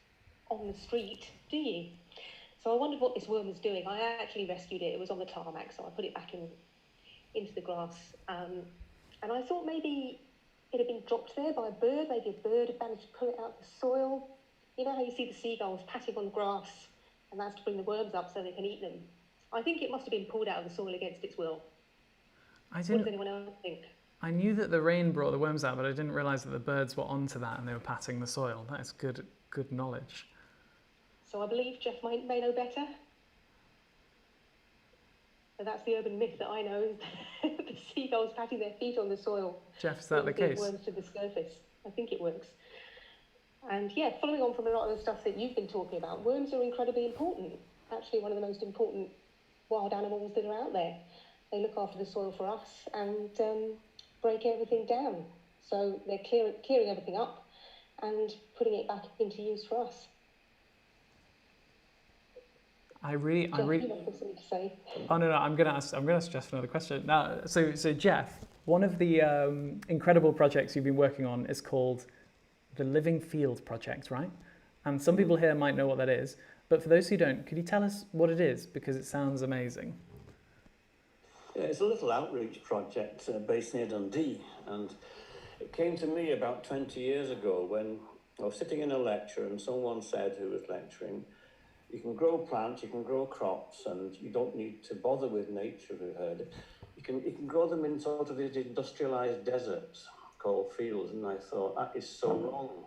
on the street, do you? So I wondered what this worm was doing. I actually rescued it. It was on the tarmac, so I put it back into the grass. And I thought maybe it had been dropped there by a bird. Maybe a bird had managed to pull it out of the soil. You know how you see the seagulls patting on the grass, and that's to bring the worms up so they can eat them. I think it must have been pulled out of the soil against its will. What does anyone else think? I knew that the rain brought the worms out, but I didn't realise that the birds were onto that and they were patting the soil. That is good knowledge. So I believe Geoff may know better. But that's the urban myth that I know, is the seagulls patting their feet on the soil. Geoff, is that the case? Worms to the surface. I think it works. And yeah, following on from a lot of the stuff that you've been talking about, worms are incredibly important. Actually, one of the most important wild animals that are out there. They look after the soil for us and break everything down. So they're clearing everything up and putting it back into use for us. I really. You have something to say. Oh no, I'm gonna ask Geoff another question now. So Geoff, one of the incredible projects you've been working on is called the Living Field Project, right? And some people here might know what that is, but for those who don't, could you tell us what it is, because it sounds amazing? Yeah, it's a little outreach project based near Dundee, and it came to me about 20 years ago when I was sitting in a lecture and someone said, who was lecturing, you can grow plants, you can grow crops, and you don't need to bother with nature, we heard. You can grow them in sort of these industrialised deserts called fields, and I thought, that is so wrong.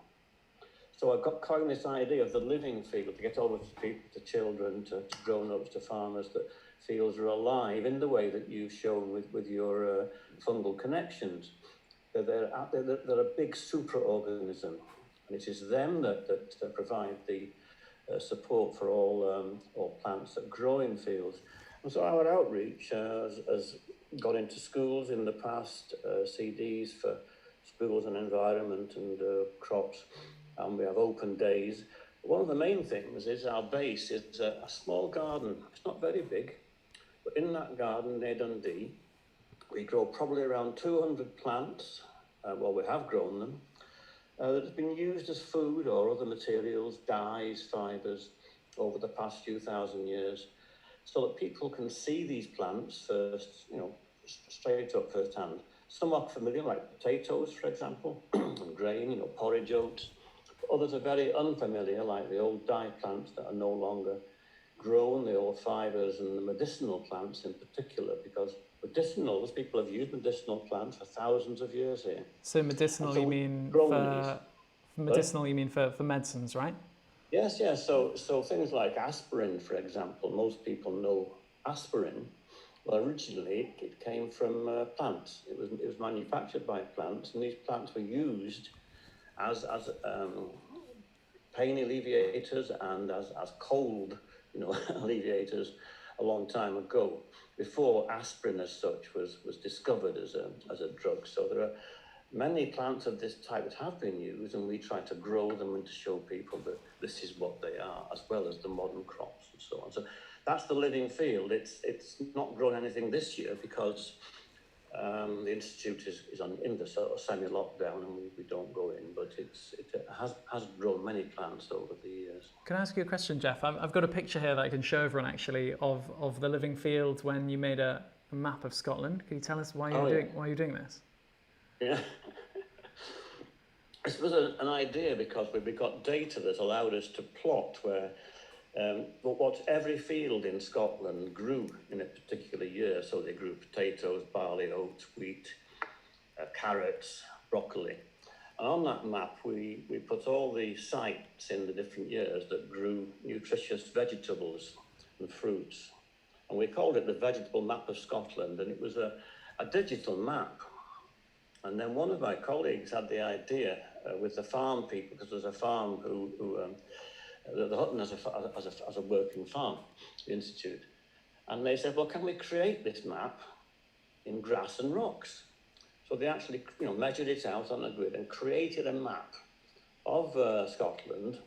So I got coined this idea of the living field, to get over to people, to children, to grown-ups, to farmers, that fields are alive in the way that you've shown with your fungal connections. They're a big superorganism, and it is them that provide the support for all plants that grow in fields. And so our outreach has got into schools in the past, CDs for schools and environment and crops, and we have open days. One of the main things is our base is a small garden. It's not very big, but in that garden near Dundee, we grow probably around 200 plants, well, we have grown them, that have been used as food or other materials, dyes, fibres, over the past few thousand years, so that people can see these plants first, straight up first hand. Some are familiar, like potatoes, for example, and grain, porridge oats. Others are very unfamiliar, like the old dye plants that are no longer grown, the old fibres and the medicinal plants in particular, because people have used medicinal plants for thousands of years here. So medicinal, you mean for medicines, right? Yes. So things like aspirin, for example, most people know aspirin. Well, originally it came from plants. It was manufactured by plants, and these plants were used as pain alleviators and as cold alleviators a long time ago, before aspirin as such was discovered as a drug. So there are many plants of this type that have been used, and we try to grow them and to show people that this is what they are, as well as the modern crops and so on. So that's the living field. It's not grown anything this year because the Institute is in the sort of semi-lockdown, and we don't go in, but it has grown many plants over the years. Can I ask you a question, Geoff? I've got a picture here that I can show everyone actually of the living field when you made a map of Scotland. Can you tell us why you're doing this? Yeah. This was an idea because we got data that allowed us to plot where what every field in Scotland grew in a particular year. So they grew potatoes, barley, oats, wheat, carrots, broccoli. And on that map, we put all the sites in the different years that grew nutritious vegetables and fruits. And we called it the Vegetable Map of Scotland, and it was a digital map. And then one of my colleagues had the idea with the farm people, because there's a farm the Hutton has a working farm, the Institute. And they said, well, can we create this map in grass and rocks? So they actually measured it out on a grid and created a map of Scotland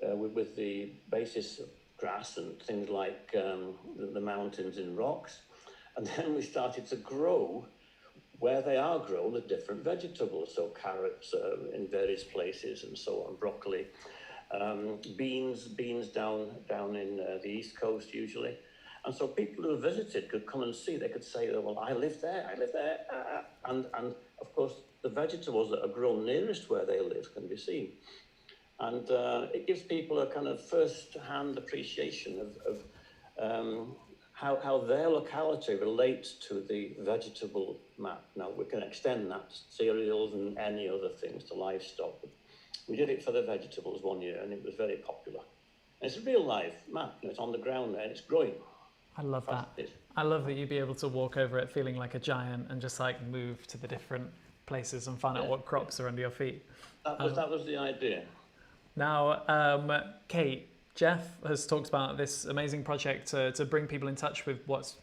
with the basis of grass and things like the mountains and rocks. And then we started to grow where they are grown, the different vegetables. So carrots in various places and so on, broccoli, beans down in the East Coast usually. And so people who visited could come and see. They could say, well, I live there. And of course, the vegetables that are grown nearest where they live can be seen. And it gives people a kind of first-hand appreciation of how their locality relates to the vegetable map. Now, we can extend that to cereals and any other things, to livestock. We did it for the vegetables one year, and it was very popular. And it's a real life map. It's on the ground there, and it's growing. I love that. I love that you'd be able to walk over it feeling like a giant and just like move to the different places and find out what crops are under your feet. That was the idea. Now, Kate, Geoff has talked about this amazing project to bring people in touch with what's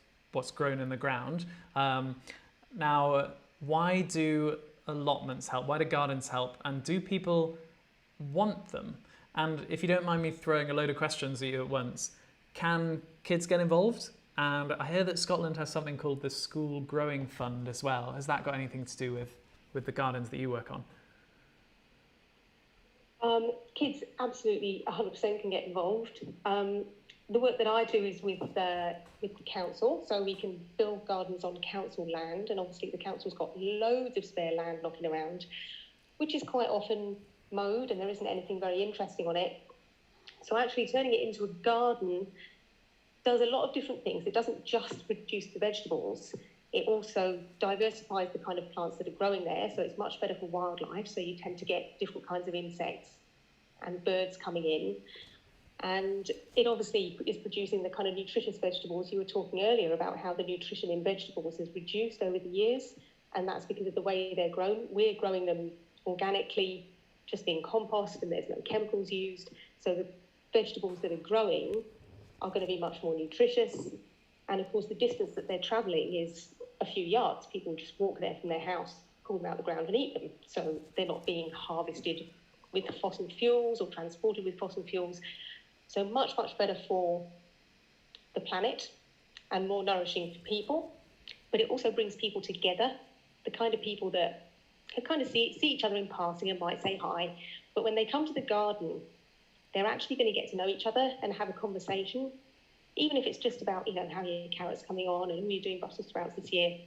grown in the ground. Now, why do allotments help? Why do gardens help? And do people want them? And if you don't mind me throwing a load of questions at you at once, can kids get involved? And I hear that Scotland has something called the School Growing Fund as well. Has that got anything to do with the gardens that you work on? Kids absolutely 100% can get involved. The work that I do is with the council, so we can build gardens on council land, and obviously the council's got loads of spare land knocking around, which is quite often mowed and there isn't anything very interesting on it. So actually turning it into a garden does a lot of different things. It doesn't just produce the vegetables, it also diversifies the kind of plants that are growing there, so it's much better for wildlife, so you tend to get different kinds of insects and birds coming in. And it obviously is producing the kind of nutritious vegetables. You were talking earlier about how the nutrition in vegetables has reduced over the years, and that's because of the way they're grown. We're growing them organically, just in compost, and there's no chemicals used. So the vegetables that are growing are going to be much more nutritious. And of course, the distance that they're travelling is a few yards. People just walk there from their house, pull them out of the ground and eat them. So they're not being harvested with fossil fuels or transported with fossil fuels. So much, much better for the planet and more nourishing for people. But it also brings people together, the kind of people that can kind of see each other in passing and might say hi. But when they come to the garden, they're actually going to get to know each other and have a conversation, even if it's just about, how your carrots coming on and who you're doing Brussels sprouts this year.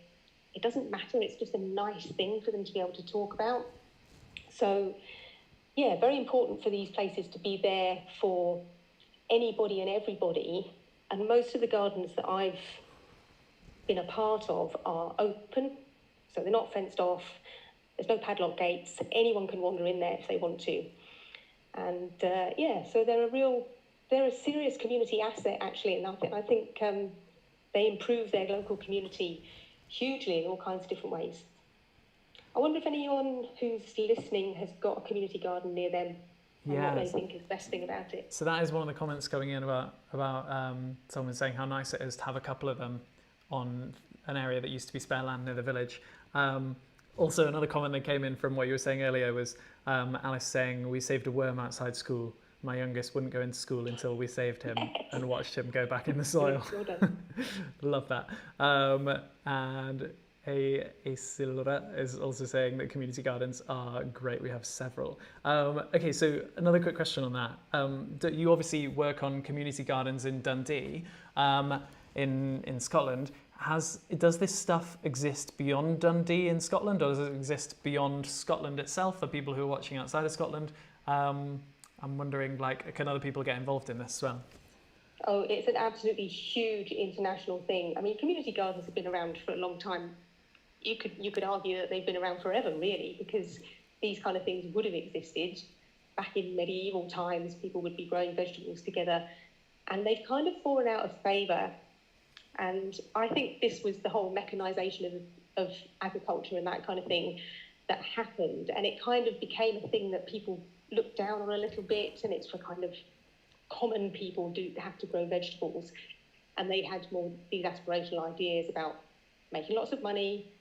It doesn't matter. It's just a nice thing for them to be able to talk about. So, yeah, very important for these places to be there for anybody and everybody. And most of the gardens that I've been a part of are open, so they're not fenced off. There's no padlock gates. Anyone can wander in there if they want to. And so they're a serious community asset actually, and I think they improve their local community hugely in all kinds of different ways. I wonder if anyone who's listening has got a community garden near them. and what they think is the best thing about it. So that is one of the comments going in about someone saying how nice it is to have a couple of them on an area that used to be spare land near the village. Also, another comment that came in from what you were saying earlier was Alice saying, we saved a worm outside school. My youngest wouldn't go into school until we saved him and watched him go back in the soil. Well done. Love that. And Silra is also saying that community gardens are great. We have several. Okay, so another quick question on that. You obviously work on community gardens in Dundee, in Scotland. Does this stuff exist beyond Dundee in Scotland, or does it exist beyond Scotland itself for people who are watching outside of Scotland? I'm wondering, can other people get involved in this as well? Oh, it's an absolutely huge international thing. I mean, community gardens have been around for a long time. You could argue that they've been around forever, really, because these kind of things would have existed back in medieval times. People would be growing vegetables together, and they've kind of fallen out of favour. And I think this was the whole mechanisation of agriculture and that kind of thing that happened, and it kind of became a thing that people looked down on a little bit, and it's for kind of common people do have to grow vegetables, and they had more these aspirational ideas about making lots of money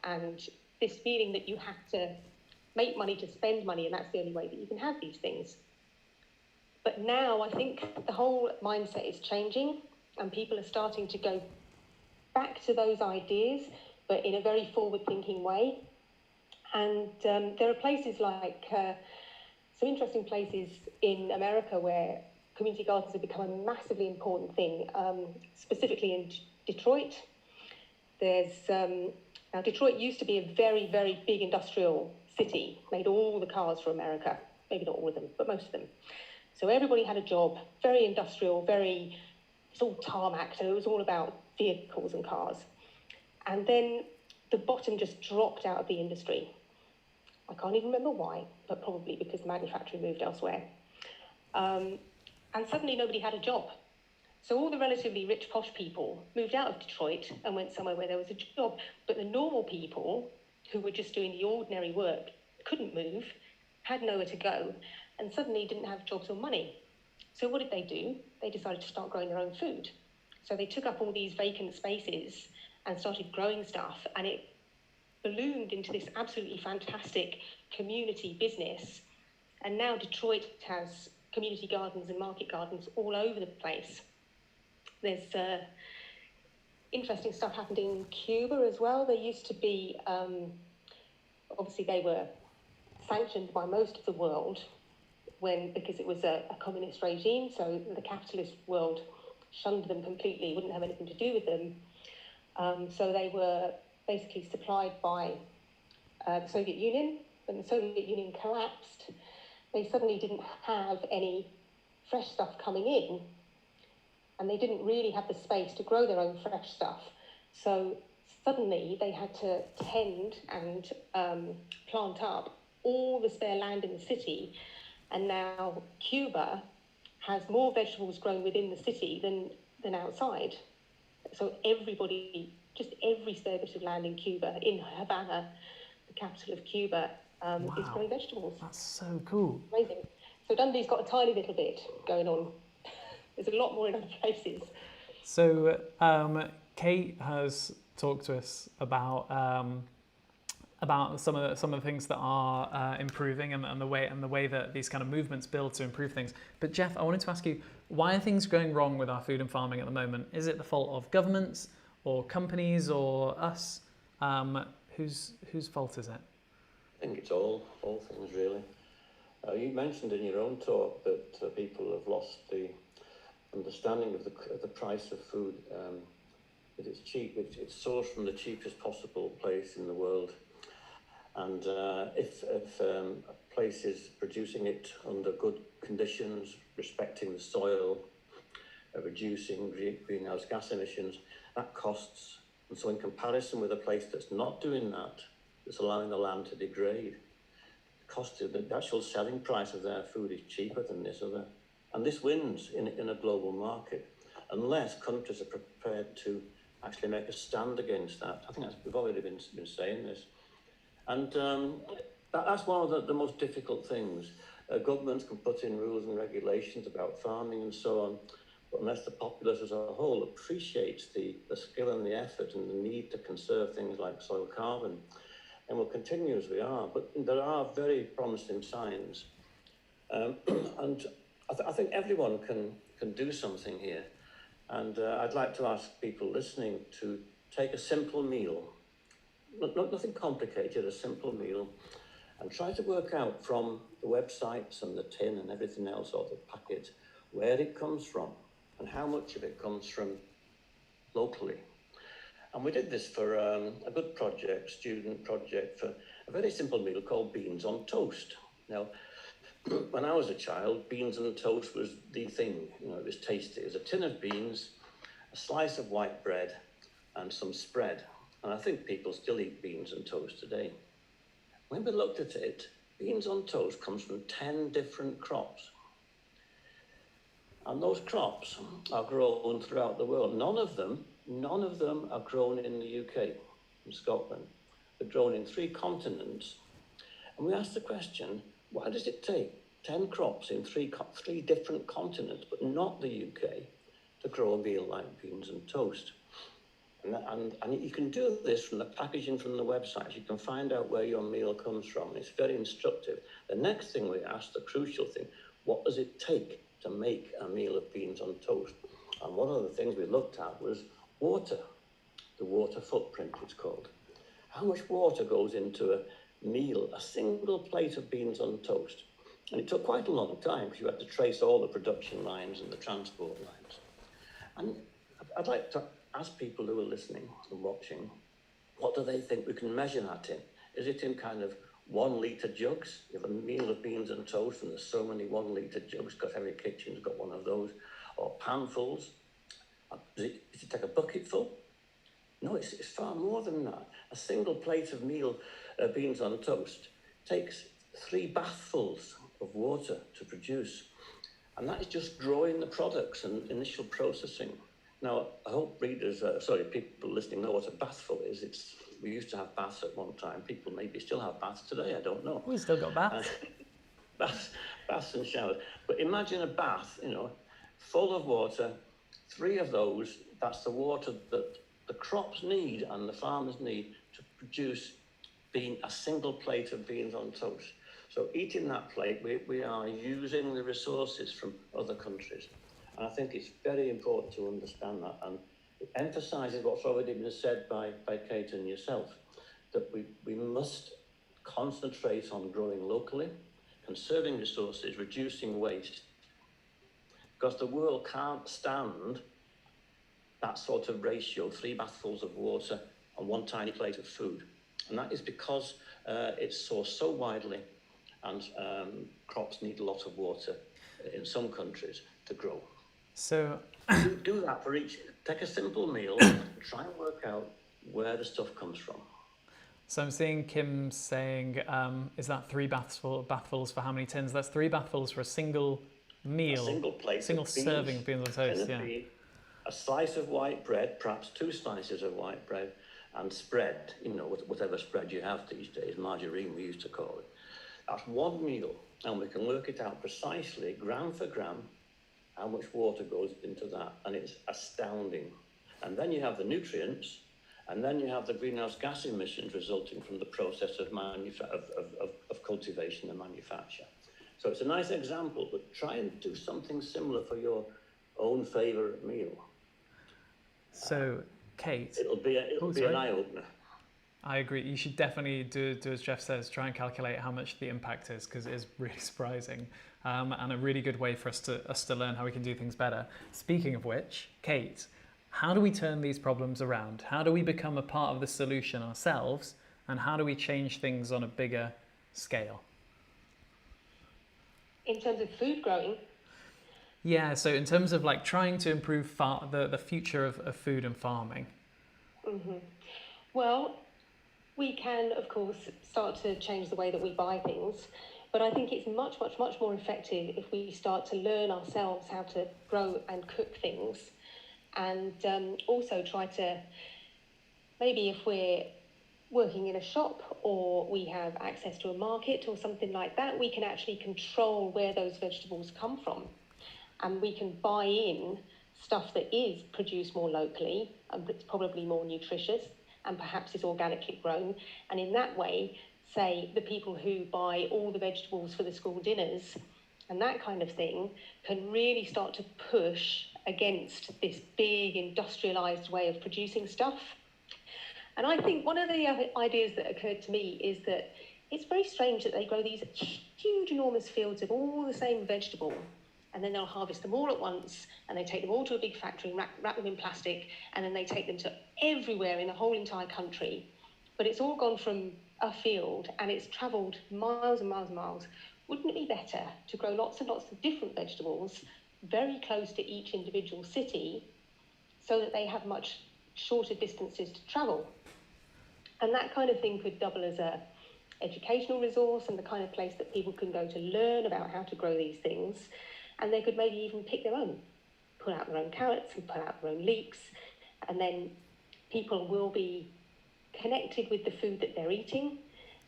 and this feeling that you have to make money to spend money, and that's the only way that you can have these things. But now I think the whole mindset is changing, and people are starting to go back to those ideas, but in a very forward-thinking way. And there are places like some interesting places in America where community gardens have become a massively important thing, specifically in Detroit. There's now Detroit used to be a very, very big industrial city, made all the cars for America, maybe not all of them, but most of them. So everybody had a job, very industrial, it's all tarmac, so it was all about vehicles and cars. And then the bottom just dropped out of the industry. I can't even remember why, but probably because manufacturing moved elsewhere. And suddenly nobody had a job. So all the relatively rich, posh people moved out of Detroit and went somewhere where there was a job. But the normal people who were just doing the ordinary work couldn't move, had nowhere to go, and suddenly didn't have jobs or money. So what did they do? They decided to start growing their own food. So they took up all these vacant spaces and started growing stuff, and it ballooned into this absolutely fantastic community business. And now Detroit has community gardens and market gardens all over the place. There's interesting stuff happened in Cuba as well. There used to be, obviously they were sanctioned by most of the world because it was a communist regime, so the capitalist world shunned them completely, wouldn't have anything to do with them. So they were basically supplied by the Soviet Union. When the Soviet Union collapsed, they suddenly didn't have any fresh stuff coming in, and they didn't really have the space to grow their own fresh stuff. So suddenly they had to tend and plant up all the spare land in the city, and now Cuba has more vegetables grown within the city than outside. So everybody, just every spare bit of land in Cuba, in Havana, the capital of Cuba, is growing vegetables. That's so cool. Amazing. So Dundee's got a tiny little bit going on. There's a lot more in other places. So Kate has talked to us about some of the things that are improving and the way that these kind of movements build to improve things. But Geoff, I wanted to ask you, why are things going wrong with our food and farming at the moment? Is it the fault of governments or companies or us? Whose fault is it? I think it's all things really. You mentioned in your own talk that people have lost the understanding of the price of food. That it's cheap. It's sourced from the cheapest possible place in the world. And if a place is producing it under good conditions, respecting the soil, reducing greenhouse gas emissions, that costs. And so in comparison with a place that's not doing that, that's allowing the land to degrade, the cost of the actual selling price of their food is cheaper than this other. And this wins in a global market, unless countries are prepared to actually make a stand against that. I think we've already been saying this. And that's one of the most difficult things. Governments can put in rules and regulations about farming and so on, but unless the populace as a whole appreciates the skill and the effort and the need to conserve things like soil carbon, then we'll continue as we are. But there are very promising signs. And I think everyone can do something here. And I'd like to ask people listening to take a simple meal, nothing complicated, a simple meal, and try to work out from the websites and the tin and everything else, or the packet, where it comes from and how much of it comes from locally. And we did this for a good project, student project, for a very simple meal called beans on toast. Now, when I was a child, beans on toast was the thing. It was tasty. It was a tin of beans, a slice of white bread, and some spread. And I think people still eat beans on toast today. When we looked at it, beans on toast comes from 10 different crops. And those crops are grown throughout the world. None of them are grown in the UK, in Scotland. They're grown in 3 continents. And we asked the question, why does it take 10 crops in 3 different continents, but not the UK, to grow a meal like beans and toast? And you can do this from the packaging from the website. You can find out where your meal comes from. It's very instructive. The next thing we asked, the crucial thing, what does it take to make a meal of beans on toast? And one of the things we looked at was water. The water footprint, it's called. How much water goes into a meal, a single plate of beans on toast? And it took quite a long time because you had to trace all the production lines and the transport lines. And I'd like to ask people who are listening and watching, what do they think we can measure that in? Is it in kind of 1 litre jugs? You have a meal of beans and toast and there's so many 1 litre jugs because every kitchen's got one of those. Or panfuls? Does it take a bucketful? No, it's far more than that. A single plate of meal beans on toast takes 3 bathfuls of water to produce. And that is just growing the products and initial processing. Now, I hope people listening know what a bathful is. We used to have baths at one time. People maybe still have baths today, I don't know. We still got baths. Baths and showers. But imagine a bath, full of water, 3 of those, that's the water that the crops need and the farmers need to produce a single plate of beans on toast. So eating that plate, we are using the resources from other countries. And I think it's very important to understand that. And it emphasises what's already been said by Kate and yourself, that we must concentrate on growing locally, conserving resources, reducing waste, because the world can't stand that sort of ratio, 3 bathfuls of water on 1 tiny plate of food. And that is because it's sourced so widely, and crops need a lot of water in some countries to grow. So do that for each. Take a simple meal, try and work out where the stuff comes from. So I'm seeing Kim saying, is that 3 bathfuls for how many tins? That's 3 bathfuls for a single meal. A single plate, single serving of beans on toast, yeah. A slice of white bread, perhaps 2 slices of white bread, and spread, whatever spread you have these days, margarine we used to call it. That's 1 meal, and we can work it out precisely, gram for gram, how much water goes into that, and it's astounding. And then you have the nutrients, and then you have the greenhouse gas emissions resulting from the process of cultivation and manufacture. So it's a nice example, but try and do something similar for your own favourite meal. So, Kate... It'll be an eye-opener. I agree. You should definitely do as Geoff says, try and calculate how much the impact is, because it is really surprising, and a really good way for us to learn how we can do things better. Speaking of which, Kate, how do we turn these problems around? How do we become a part of the solution ourselves, and how do we change things on a bigger scale? In terms of food growing? Yeah, so in terms of trying to improve the future of food and farming. Mm-hmm. Well, we can, of course, start to change the way that we buy things, but I think it's much, much, much more effective if we start to learn ourselves how to grow and cook things, and also try to, maybe if we're working in a shop, or we have access to a market or something like that, we can actually control where those vegetables come from. And we can buy in stuff that is produced more locally, and that's probably more nutritious, and perhaps is organically grown. And in that way, say, the people who buy all the vegetables for the school dinners and that kind of thing can really start to push against this big industrialized way of producing stuff. And I think one of the ideas that occurred to me is that it's very strange that they grow these huge, enormous fields of all the same vegetable, and then they'll harvest them all at once, and they take them all to a big factory and wrap them in plastic, and then they take them to everywhere in the whole entire country. But it's all gone from a field, and it's travelled miles and miles and miles. Wouldn't it be better to grow lots and lots of different vegetables very close to each individual city, so that they have much shorter distances to travel? And that kind of thing could double as a educational resource and the kind of place that people can go to learn about how to grow these things. And they could maybe even pick their own, pull out their own carrots and pull out their own leeks. And then people will be connected with the food that they're eating,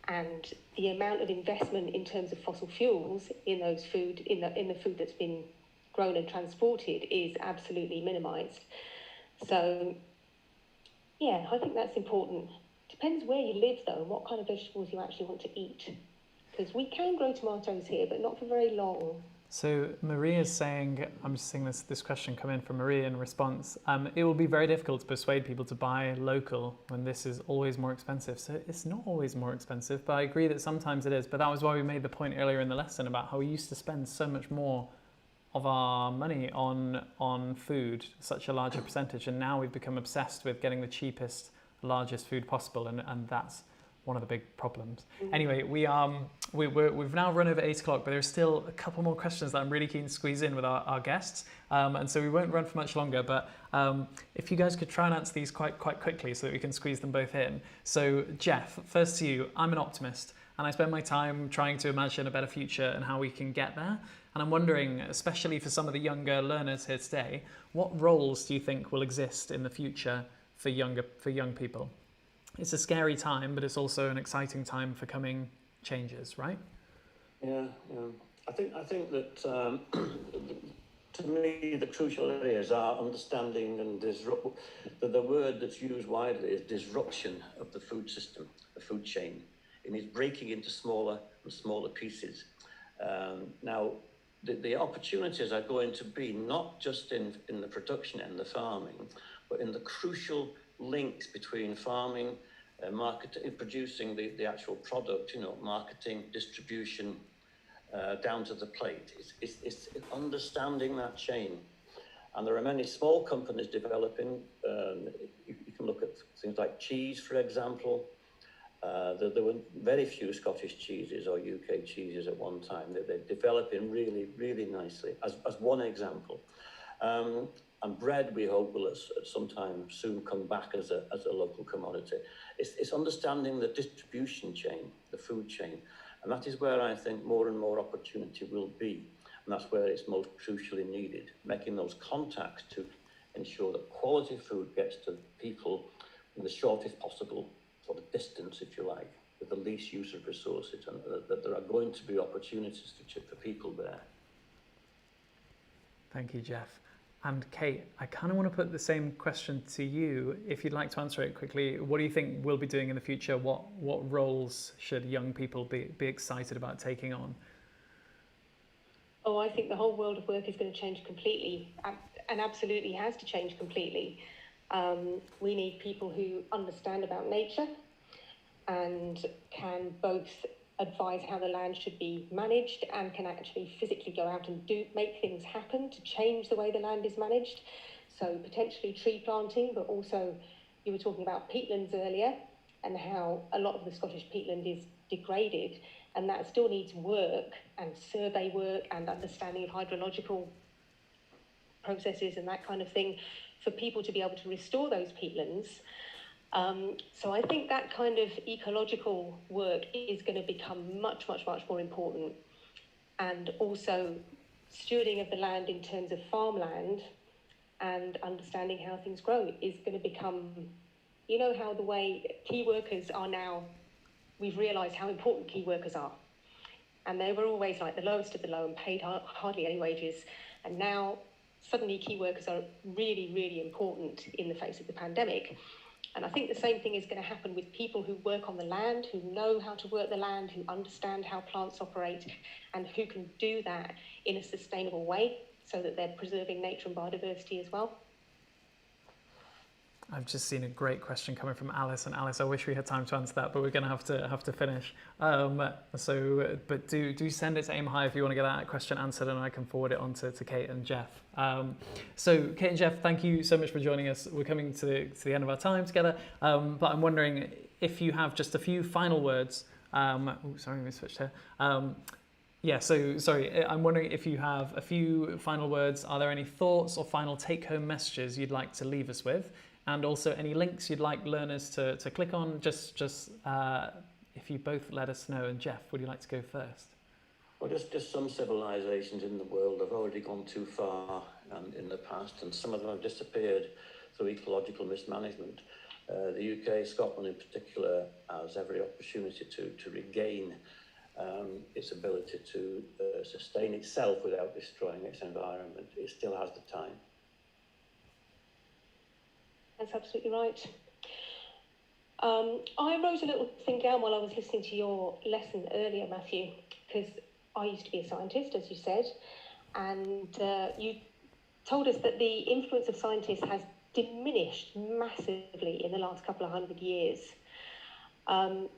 and the amount of investment in terms of fossil fuels in those food, in the food that's been grown and transported is absolutely minimised. So, yeah, I think that's important. Depends where you live, though, and what kind of vegetables you actually want to eat. Because we can grow tomatoes here, but not for very long. So Marie is saying, I'm just seeing this question come in from Marie in response, it will be very difficult to persuade people to buy local when this is always more expensive. So it's not always more expensive, but I agree that sometimes it is. But that was why we made the point earlier in the lesson about how we used to spend so much more of our money on food, such a larger percentage, and now we've become obsessed with getting the cheapest, largest food possible, and that's one of the big problems. Anyway, we've now run over 8 o'clock, but there's still a couple more questions that I'm really keen to squeeze in with our guests, and so we won't run for much longer, but if you guys could try and answer these quite quickly so that we can squeeze them both in. So Geoff, first to you. I'm an optimist, and I spend my time trying to imagine a better future and how we can get there. And I'm wondering, especially for some of the younger learners here today, what roles do you think will exist in the future for young people? It's a scary time, but it's also an exciting time for coming changes, right? Yeah. I think that to me the crucial areas are understanding and the word that's used widely is disruption of the food system, the food chain. It means breaking into smaller and smaller pieces. Now, the opportunities are going to be not just in the production and the farming, but in the crucial links between farming, marketing, producing the actual product, marketing, distribution, down to the plate. It's understanding that chain. And there are many small companies developing. You can look at things like cheese, for example. There were very few Scottish cheeses or UK cheeses at one time. They're developing really, really nicely, as one example. And bread, we hope, will at some time soon come back as a local commodity. It's understanding the distribution chain, the food chain. And that is where I think more and more opportunity will be. And that's where it's most crucially needed, making those contacts to ensure that quality food gets to people in the shortest possible sort of distance, if you like, with the least use of resources, and that there are going to be opportunities for people there. Thank you, Geoff. And Kate, I kind of want to put the same question to you. If you'd like to answer it quickly, what do you think we'll be doing in the future? What roles should young people be excited about taking on? Oh, I think the whole world of work is going to change completely, and absolutely has to change completely. We need people who understand about nature and can both advise how the land should be managed and can actually physically go out and make things happen to change the way the land is managed. So potentially tree planting, but also you were talking about peatlands earlier and how a lot of the Scottish peatland is degraded, and that still needs work and survey work and understanding of hydrological processes and that kind of thing for people to be able to restore those peatlands. So I think that kind of ecological work is going to become much, much, much more important. And also stewarding of the land in terms of farmland and understanding how things grow is going to become You know how the way key workers are now, we've realised how important key workers are. And they were always like the lowest of the low and paid hardly any wages. And now suddenly key workers are really, really important in the face of the pandemic. And I think the same thing is going to happen with people who work on the land, who know how to work the land, who understand how plants operate, and who can do that in a sustainable way so that they're preserving nature and biodiversity as well. I've just seen a great question coming from Alice, and Alice, I wish we had time to answer that, but we're going to have to finish. But do send it to Aim High if you want to get that question answered, and I can forward it on to Kate and Geoff. So Kate and Geoff, thank you so much for joining us. We're coming to the end of our time together, but I'm wondering if you have just a few final words. Sorry, we switched here. I'm wondering if you have a few final words. Are there any thoughts or final take-home messages you'd like to leave us with? And also any links you'd like learners to click on, just if you both let us know. And Geoff, would you like to go first? Well, just some civilizations in the world have already gone too far in the past, and some of them have disappeared through ecological mismanagement. The UK, Scotland in particular, has every opportunity to regain its ability to sustain itself without destroying its environment. It still has the time. That's absolutely right. I wrote a little thing down while I was listening to your lesson earlier, Matthew, because I used to be a scientist, as you said, and you told us that the influence of scientists has diminished massively in the last couple of 100 years. And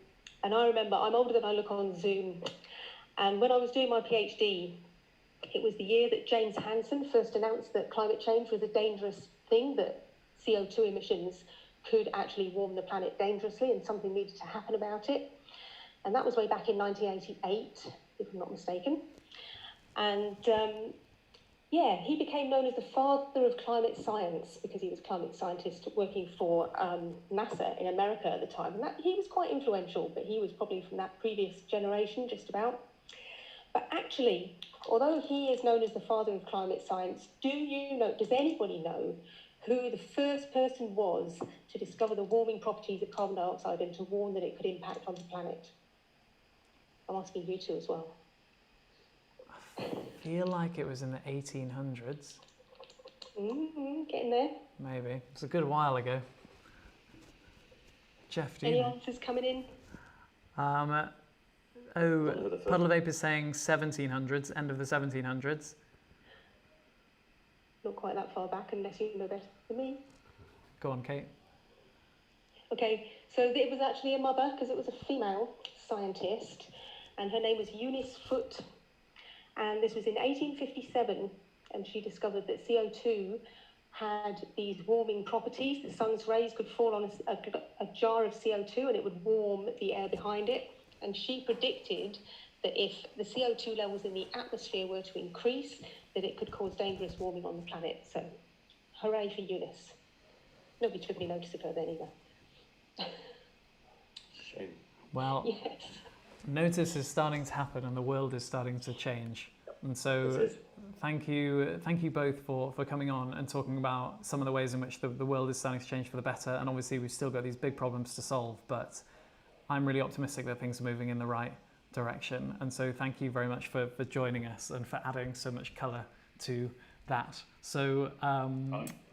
I remember, I'm older than I look on Zoom, and when I was doing my PhD, it was the year that James Hansen first announced that climate change was a dangerous thing, that CO2 emissions could actually warm the planet dangerously and something needed to happen about it. And that was way back in 1988, if I'm not mistaken. And he became known as the father of climate science because he was a climate scientist working for NASA in America at the time. And he was quite influential, but he was probably from that previous generation, just about. But actually, although he is known as the father of climate science, does anybody know who the first person was to discover the warming properties of carbon dioxide and to warn that it could impact on the planet? I'm asking you two as well. I feel like it was in the 1800s. Getting there. Maybe. It's a good while ago. Geoff, do you Any know? answers coming in? Puddle of Vape is saying 1700s, end of the 1700s. Not quite that far back, unless you know better than me. Go on, Kate. Okay, so it was actually a mother, because it was a female scientist, and her name was Eunice Foote. And this was in 1857, and she discovered that CO2 had these warming properties. The sun's rays could fall on a jar of CO2 and it would warm the air behind it. And she predicted that if the CO2 levels in the atmosphere were to increase, that it could cause dangerous warming on the planet. So, hooray for Eunice. Nobody took any notice of her then either. Shame. Well, Yes. notice is starting to happen and the world is starting to change. And so thank you both for coming on and talking about some of the ways in which the world is starting to change for the better. And obviously we've still got these big problems to solve, but I'm really optimistic that things are moving in the right direction. And so thank you very much for joining us and for adding so much colour to that. So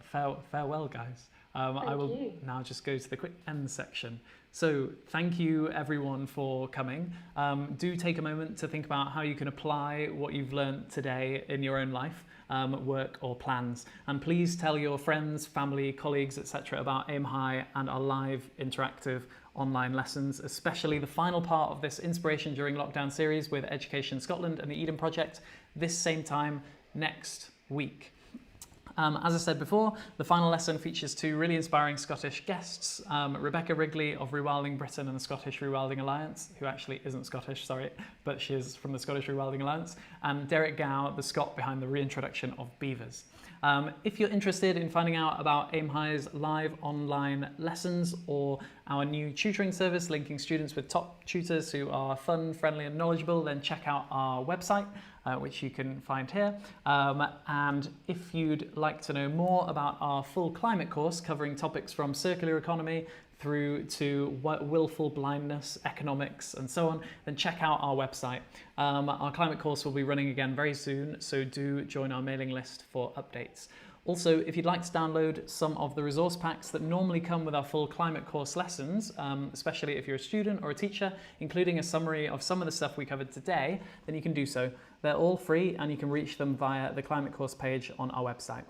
farewell, guys. I will now just go to the quick end section. So thank you everyone for coming. Do take a moment to think about how you can apply what you've learned today in your own life, work or plans. And please tell your friends, family, colleagues, etc. about Aim High and our live interactive online lessons, especially the final part of this Inspiration During Lockdown series with Education Scotland and the Eden Project this same time next week. As I said before, the final lesson features two really inspiring Scottish guests, Rebecca Wrigley of Rewilding Britain and the Scottish Rewilding Alliance, who actually isn't Scottish, sorry, but she is from the Scottish Rewilding Alliance, and Derek Gow, the Scot behind the reintroduction of beavers. If you're interested in finding out about Aim High's live online lessons or our new tutoring service linking students with top tutors who are fun, friendly and knowledgeable, then check out our website, which you can find here. And if you'd like to know more about our full climate course covering topics from circular economy through to willful blindness, economics and so on, then check out our website. Our climate course will be running again very soon, so do join our mailing list for updates. Also, if you'd like to download some of the resource packs that normally come with our full climate course lessons, especially if you're a student or a teacher, including a summary of some of the stuff we covered today, then you can do so. They're all free and you can reach them via the climate course page on our website.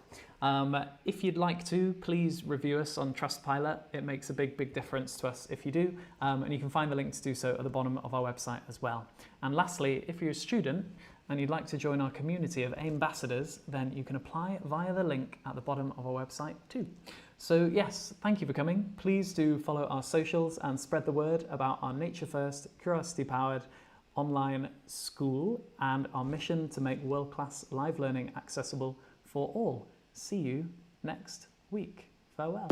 If you'd like to, please review us on Trustpilot. It makes a big difference to us if you do, and you can find the link to do so at the bottom of our website as well. And lastly, if you're a student and you'd like to join our community of ambassadors, then you can apply via the link at the bottom of our website too. So yes, thank you for coming. Please do follow our socials and spread the word about our nature first, curiosity powered online school and our mission to make world-class live learning accessible for all. See you next week. Farewell.